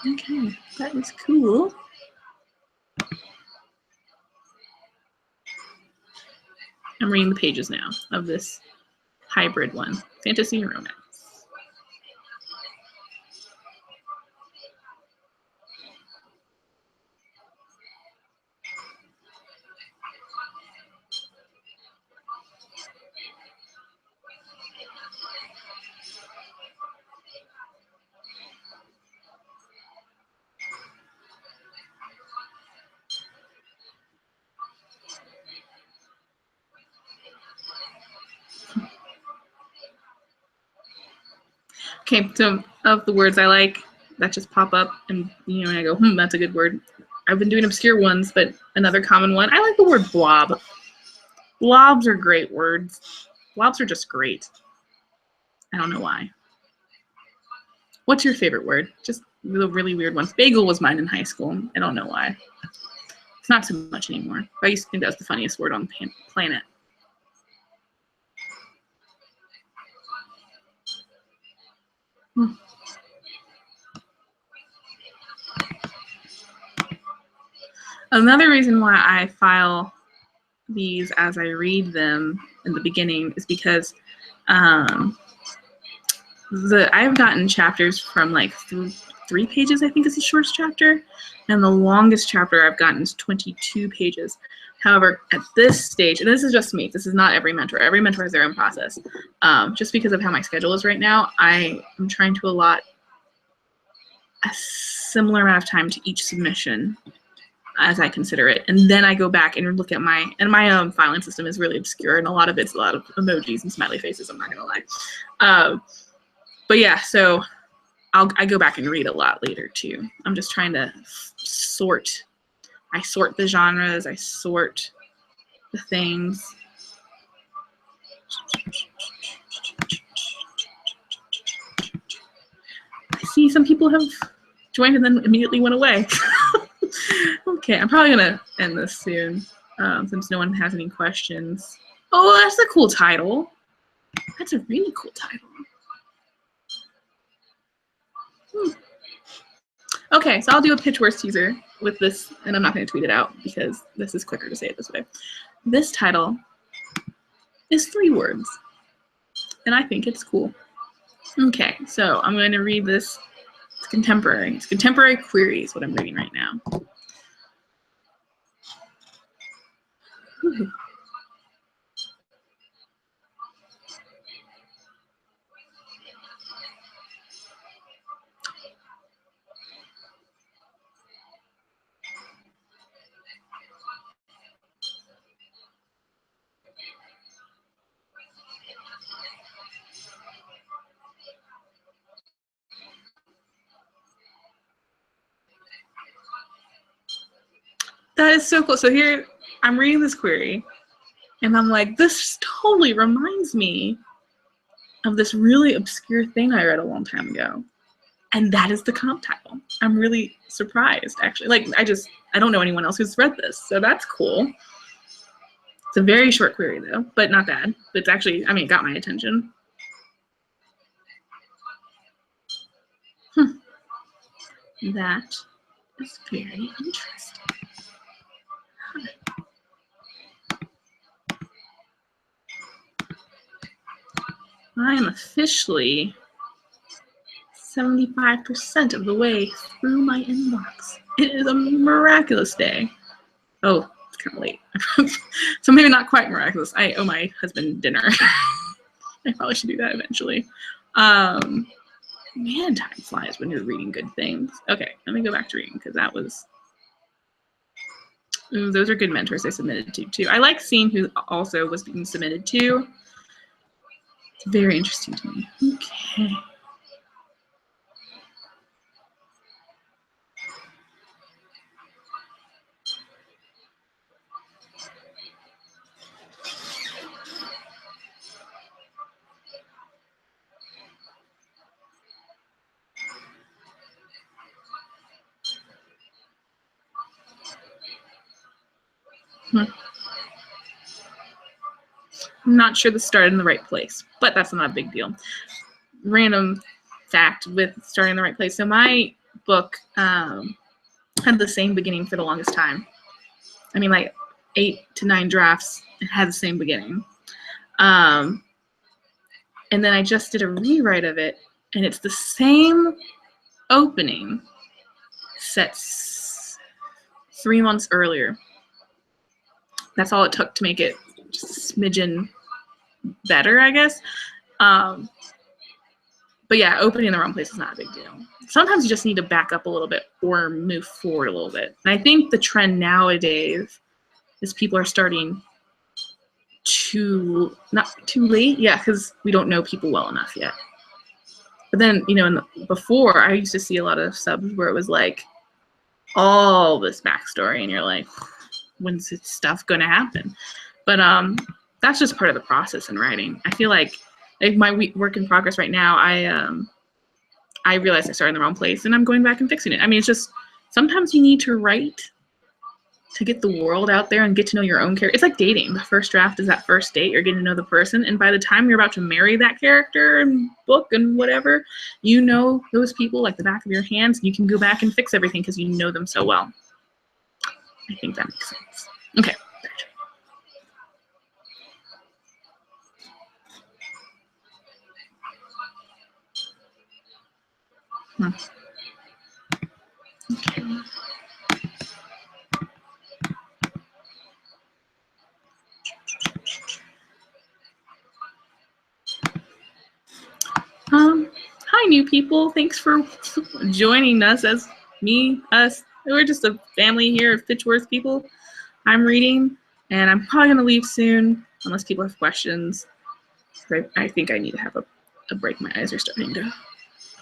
Okay, that is cool. I'm reading the pages now of this hybrid one, fantasy and romance. Okay, so of the words I like that just pop up and, you know, and I go, that's a good word. I've been doing obscure ones, but another common one, I like the word blob. Blobs are great words. Blobs are just great. I don't know why. What's your favorite word? Just the really weird ones. Bagel was mine in high school. I don't know why. It's not so much anymore. But I used to think that was the funniest word on the planet. Another reason why I file these as I read them in the beginning is because I've gotten chapters from like 3 pages, I think is the shortest chapter, and the longest chapter I've gotten is 22 pages. However, at this stage, and this is just me, this is not every mentor has their own process. Just because of how my schedule is right now, I am trying to allot a similar amount of time to each submission as I consider it. And then I go back and look at my filing system is really obscure, and a lot of it's a lot of emojis and smiley faces, I'm not gonna lie. But yeah, so I go back and read a lot later too. I'm just trying to sort. I sort the genres, I sort the things. I see some people have joined and then immediately went away. Okay, I'm probably gonna end this soon, since no one has any questions. Oh, that's a cool title. That's a really cool title. Okay, so I'll do a pitch worst teaser with this, and I'm not going to tweet it out because this is quicker to say it this way. This title is 3 words, and I think it's cool. Okay, so I'm going to read this. It's contemporary. It's contemporary queries, what I'm reading right now. Whew. That is so cool. So here, I'm reading this query, and I'm like, this totally reminds me of this really obscure thing I read a long time ago. And that is the comp title. I'm really surprised, actually. Like, I don't know anyone else who's read this, so that's cool. It's a very short query, though, but not bad. It's actually, I mean, it got my attention. That is very interesting. I am officially 75% of the way through my inbox. It is a miraculous day. Oh, it's kind of late. So maybe not quite miraculous. I owe my husband dinner. I probably should do that eventually. Man, time flies when you're reading good things. Okay, let me go back to reading because that was... Ooh, those are good mentors I submitted to, too. I like seeing who also was being submitted to. It's very interesting to me. Okay. I'm not sure this started in the right place, but that's not a big deal. Random fact with starting in the right place. So my book had the same beginning for the longest time. I mean, like 8 to 9 drafts, it had the same beginning. And then I just did a rewrite of it, and it's the same opening set 3 months earlier. That's all it took to make it just a smidgen better, I guess. But yeah, opening in the wrong place is not a big deal. Sometimes you just need to back up a little bit or move forward a little bit. And I think the trend nowadays is people are starting not too late, yeah, because we don't know people well enough yet. But then, you know, before I used to see a lot of subs where it was like all this backstory, and you're like, when's this stuff gonna happen? But that's just part of the process in writing. I feel like my work in progress right now, I realized I started in the wrong place, and I'm going back and fixing it. I mean, it's just sometimes you need to write to get the world out there and get to know your own character. It's like dating. The first draft is that first date. You're getting to know the person, and by the time you're about to marry that character and book and whatever, you know those people like the back of your hands. And you can go back and fix everything because you know them so well. I think that makes sense. Okay. Okay. Hi, new people. Thanks for joining us us. We're just a family here of Fitchworth people. I'm reading, and I'm probably going to leave soon unless people have questions. I think I need to have a break. My eyes are starting to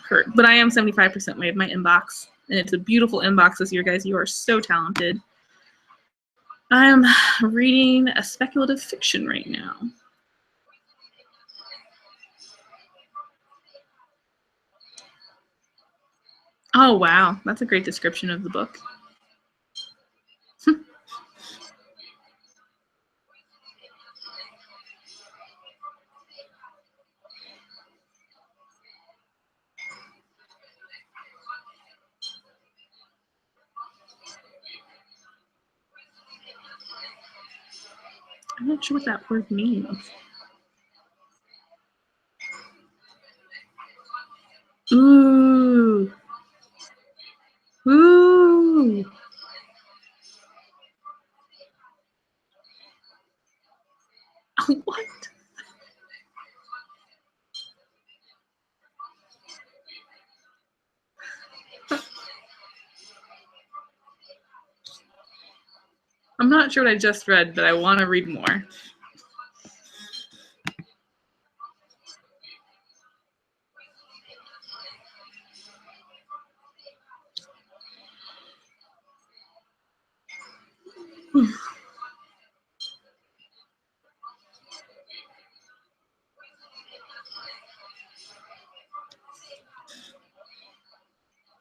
hurt. But I am 75% way of my inbox, and it's a beautiful inbox this year, guys. You are so talented. I'm reading a speculative fiction right now. Oh, wow. That's a great description of the book. I'm not sure what that word means. Ooh. Ooh. What? I'm not sure what I just read, but I want to read more.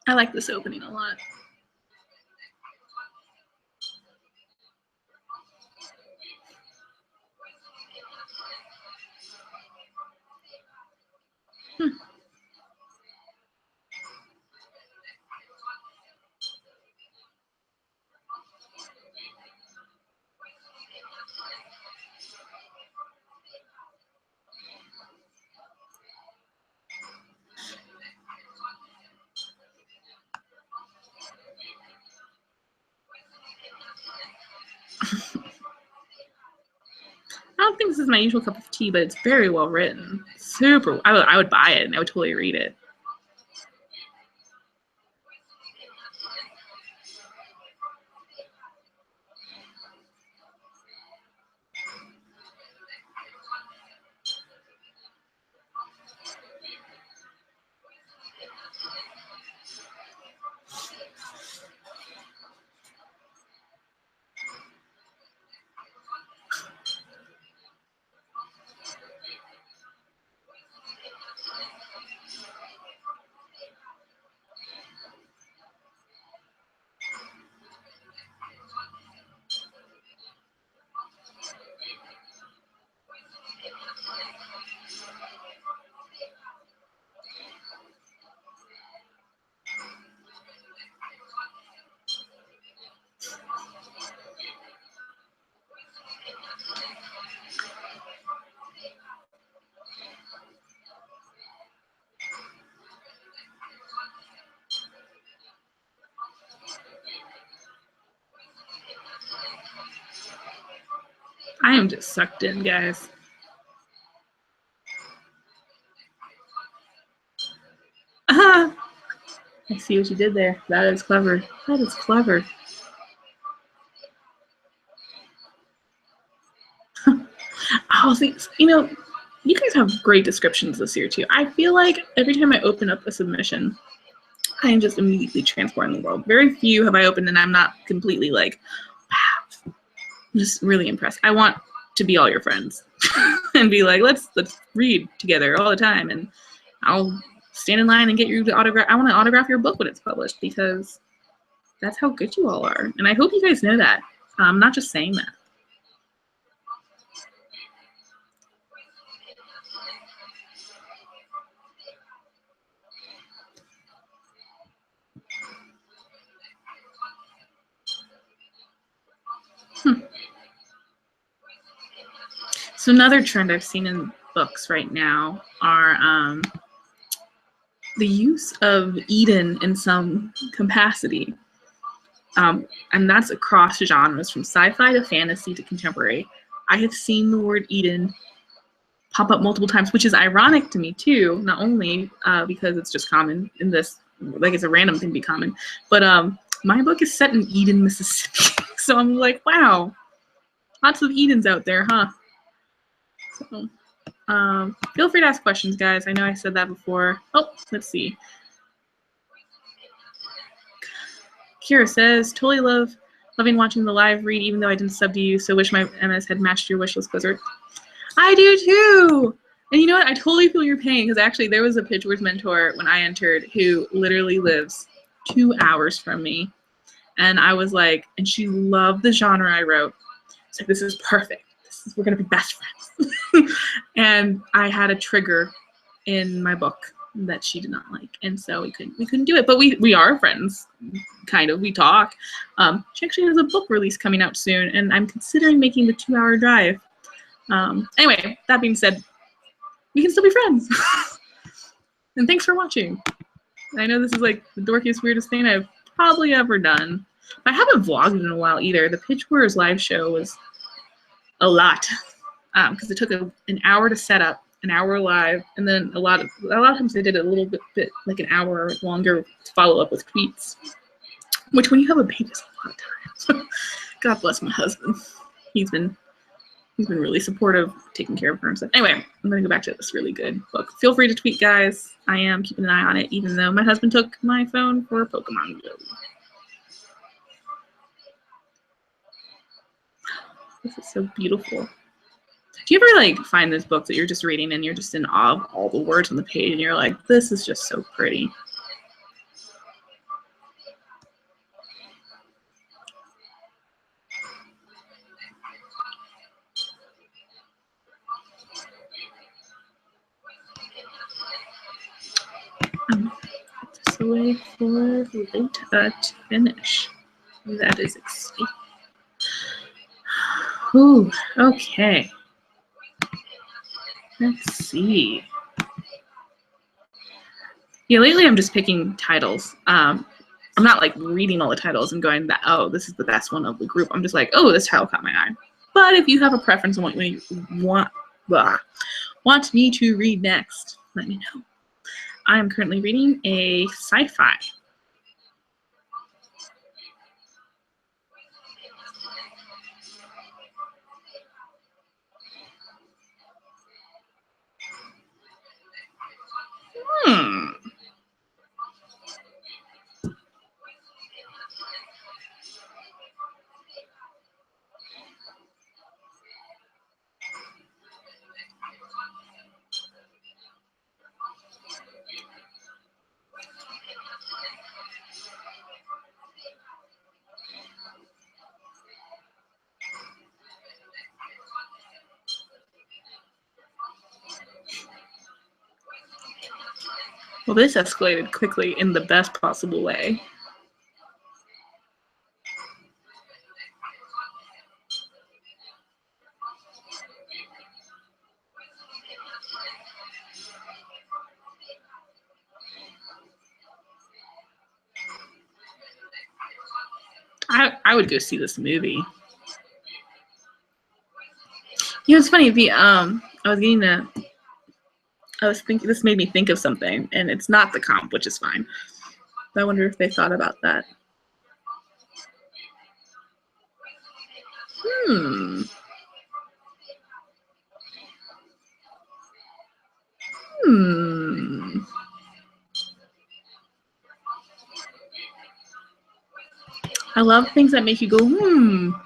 I like this opening a lot. I don't think this is my usual cup of tea, but it's very well written. Super. I would buy it and I would totally read it. I am just sucked in, guys. I see what you did there. That is clever. That is clever. Oh, see, you guys have great descriptions this year too. I feel like every time I open up a submission, I am just immediately transporting the world. Very few have I opened and I'm not completely like, wow. I'm just really impressed. I want to be all your friends and be like, let's read together all the time, and I'll stand in line and get you to autograph. I want to autograph your book when it's published because that's how good you all are, and I hope you guys know that. I'm not just saying that. So another trend I've seen in books right now are the use of Eden in some capacity. And that's across genres, from sci-fi to fantasy to contemporary. I have seen the word Eden pop up multiple times, which is ironic to me too, not only because it's just common in this, like it's a random thing to be common, but my book is set in Eden, Mississippi. So I'm like, wow, lots of Edens out there, huh? So feel free to ask questions, guys. I know I said that before. Oh, let's see. Kira says, totally loving watching the live read, even though I didn't sub to you, so wish my MS had matched your wishlist, Blizzard. I do too! And you know what? I totally feel your pain, because actually there was a Pitch Wars mentor when I entered who literally lives 2 hours from me. And I was like, and she loved the genre I wrote. It's like, this is perfect. We're going to be best friends. And I had a trigger in my book that she did not like, and so we couldn't do it. But we are friends, kind of. We talk. She actually has a book release coming out soon, and I'm considering making the 2-hour drive Anyway, that being said, we can still be friends. And thanks for watching. I know this is like the dorkiest, weirdest thing I've probably ever done. I haven't vlogged in a while either. The Pitch Wars live show was a lot because it took an hour to set up, an hour live, and then a lot of times I did it a little bit like an hour longer to follow up with tweets, which when you have a baby is a lot of time. God bless my husband. He's been really supportive, taking care of her and stuff. Anyway, I'm gonna go back to this really good book. Feel free to tweet, guys. I am keeping an eye on it, even though my husband took my phone for Pokemon Go. This is so beautiful. Do you ever like find this book that you're just reading and you're just in awe of all the words on the page and you're like, this is just so pretty? Just away for later to finish. That is exciting. Ooh, okay. Let's see. Yeah, lately I'm just picking titles. I'm not like reading all the titles and going that, oh, this is the best one of the group. I'm just like, oh, this title caught my eye. But if you have a preference on what you want me to read next, let me know. I am currently reading a sci-fi. Well, this escalated quickly in the best possible way. I would go see this movie. You know, it's funny. I was thinking, this made me think of something, and it's not the comp, which is fine. But I wonder if they thought about that. I love things that make you go,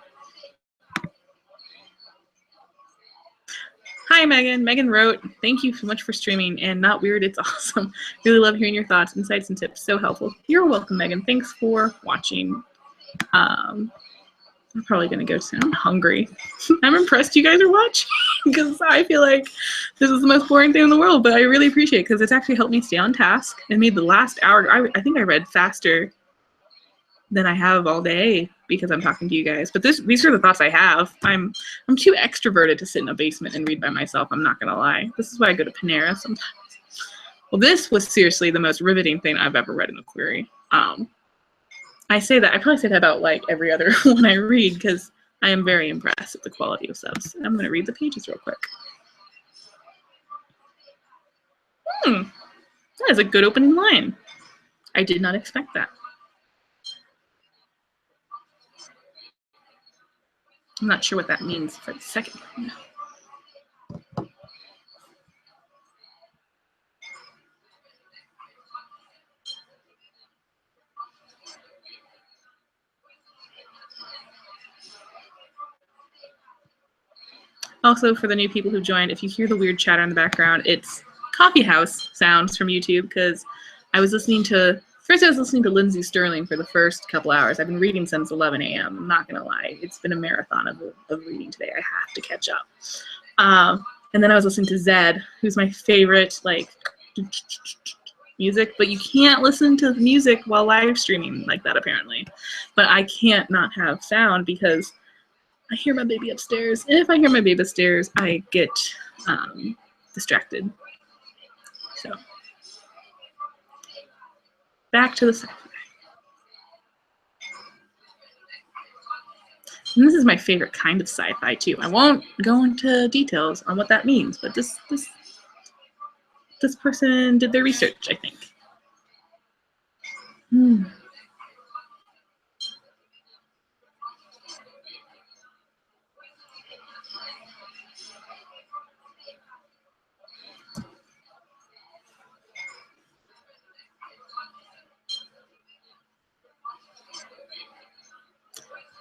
Hi, Megan. Megan wrote, thank you so much for streaming and not weird. It's awesome. Really love hearing your thoughts, insights, and tips. So helpful. You're welcome, Megan. Thanks for watching. I'm probably going to go soon. I'm hungry. I'm impressed you guys are watching because I feel like this is the most boring thing in the world, but I really appreciate it because it's actually helped me stay on task and made the last hour. I think I read faster than I have all day because I'm talking to you guys. But these are the thoughts I have. I'm too extroverted to sit in a basement and read by myself. I'm not gonna lie. This is why I go to Panera sometimes. Well, this was seriously the most riveting thing I've ever read in a query. I say that, I probably say that about like every other one I read because I am very impressed with the quality of subs. I'm gonna read the pages real quick. That is a good opening line. I did not expect that. I'm not sure what that means for the second one. Also, for the new people who joined, if you hear the weird chatter in the background, it's coffee house sounds from YouTube because I was listening to Lindsey Sterling for the first couple hours. I've been reading since 11 a.m. I'm not gonna lie. It's been a marathon of reading today. I have to catch up. And then I was listening to Zed, who's my favorite like music, but you can't listen to the music while live streaming like that apparently. But I can't not have sound because I hear my baby upstairs. And if I hear my baby upstairs, I get distracted. So back to the sci-fi. And this is my favorite kind of sci-fi too. I won't go into details on what that means, but this person did their research, I think.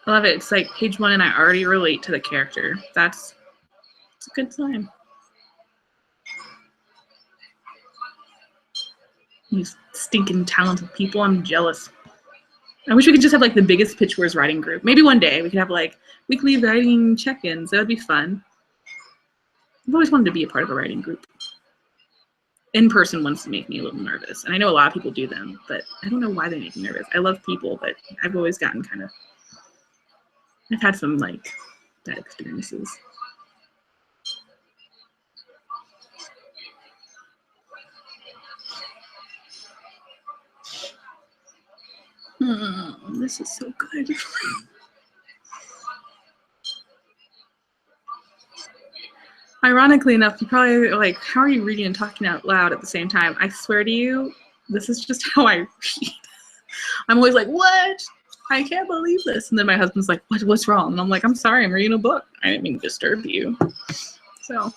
I love it. It's like page 1 and I already relate to the character. It's a good sign. These stinking talented people, I'm jealous. I wish we could just have like the biggest Pitch Wars writing group. Maybe one day we could have like weekly writing check-ins. That would be fun. I've always wanted to be a part of a writing group. In-person ones make me a little nervous. And I know a lot of people do them, but I don't know why they make me nervous. I love people, but I've always gotten kind of, I've had some like bad experiences. This is so good. Ironically enough, you probably like, how are you reading and talking out loud at the same time? I swear to you, this is just how I read. I'm always like, what? I can't believe this. And then my husband's like, what's wrong? And I'm like, I'm sorry, I'm reading a book. I didn't mean to disturb you. So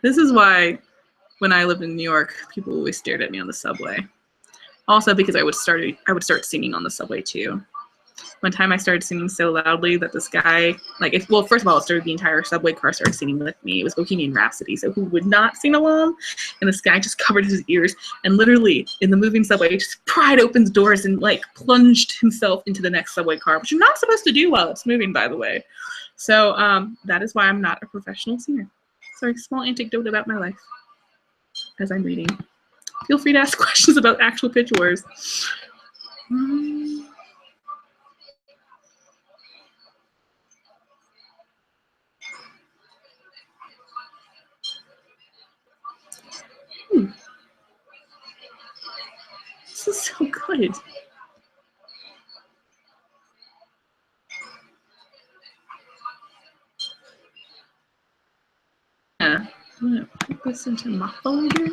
this is why when I lived in New York, people always stared at me on the subway. Also because I would start singing on the subway too. One time I started singing so loudly that this guy, first of all, it started the entire subway car started singing with me. It was Bohemian Rhapsody, so who would not sing along? And this guy just covered his ears and literally in the moving subway, just pried open doors and like plunged himself into the next subway car, which you're not supposed to do while it's moving, by the way. So that is why I'm not a professional singer. Sorry, small anecdote about my life as I'm reading. Feel free to ask questions about actual Pitch Wars. This is so good. Yeah, I'm gonna put this into my folder.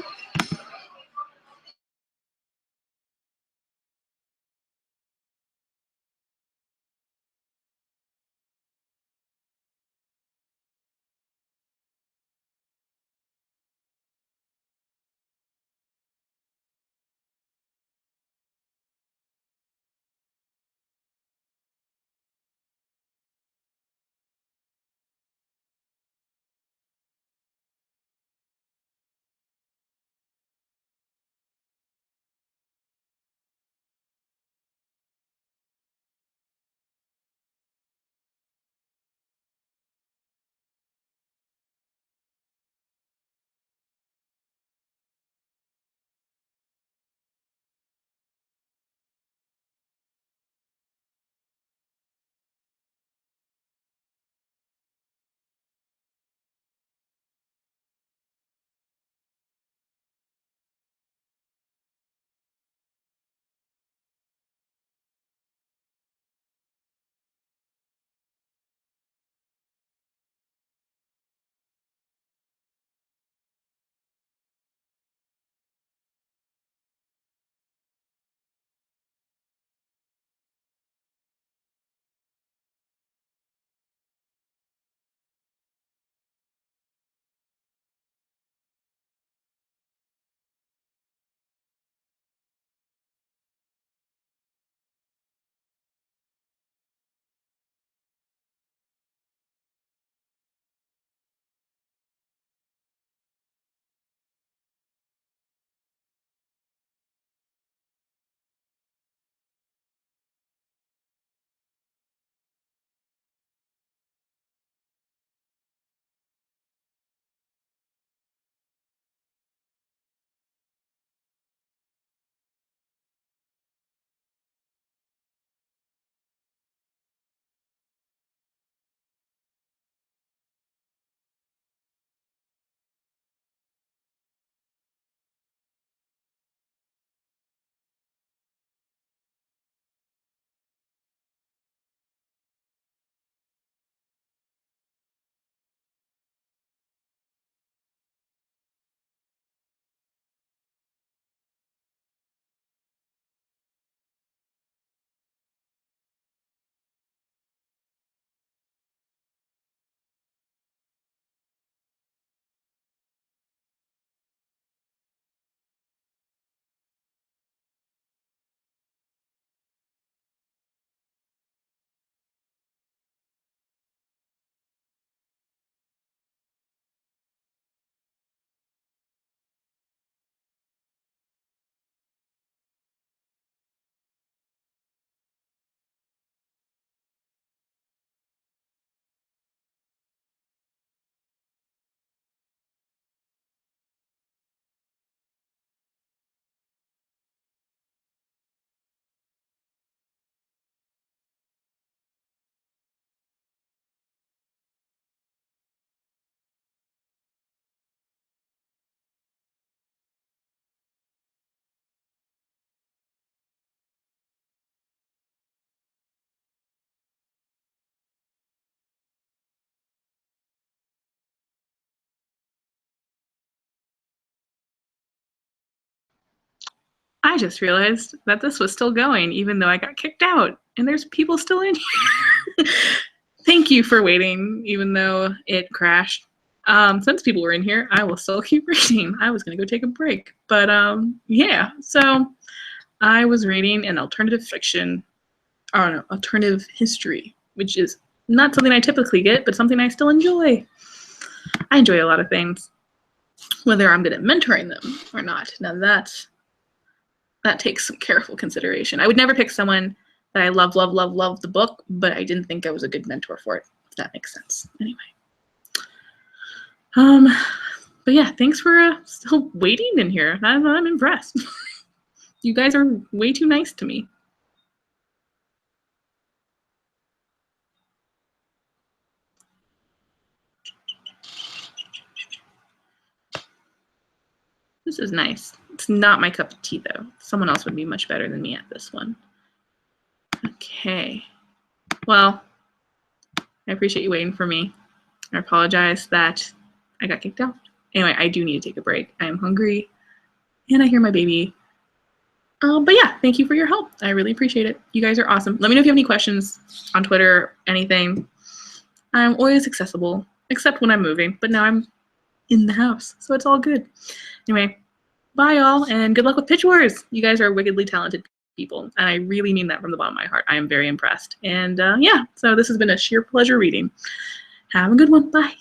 I just realized that this was still going even though I got kicked out, and there's people still in here. Thank you for waiting even though it crashed. Since people were in here, I will still keep reading. I was gonna go take a break, but yeah, so I was reading an alternative fiction, or no, alternative history, which is not something I typically get, but something I still enjoy. I enjoy a lot of things, whether I'm good at mentoring them or not. Now that takes some careful consideration. I would never pick someone that I love the book, but I didn't think I was a good mentor for it, if that makes sense. Anyway. But yeah, thanks for still waiting in here. I'm impressed. You guys are way too nice to me. This is nice. It's not my cup of tea, though. Someone else would be much better than me at this one. Okay. Well, I appreciate you waiting for me. I apologize that I got kicked out. Anyway, I do need to take a break. I am hungry, and I hear my baby. But yeah, thank you for your help. I really appreciate it. You guys are awesome. Let me know if you have any questions on Twitter, anything. I'm always accessible, except when I'm moving. But now I'm in the house, so it's all good. Anyway, bye y'all, and good luck with Pitch Wars. You guys are wickedly talented people, and I really mean that from the bottom of my heart. I am very impressed. And yeah, so this has been a sheer pleasure reading. Have a good one. Bye.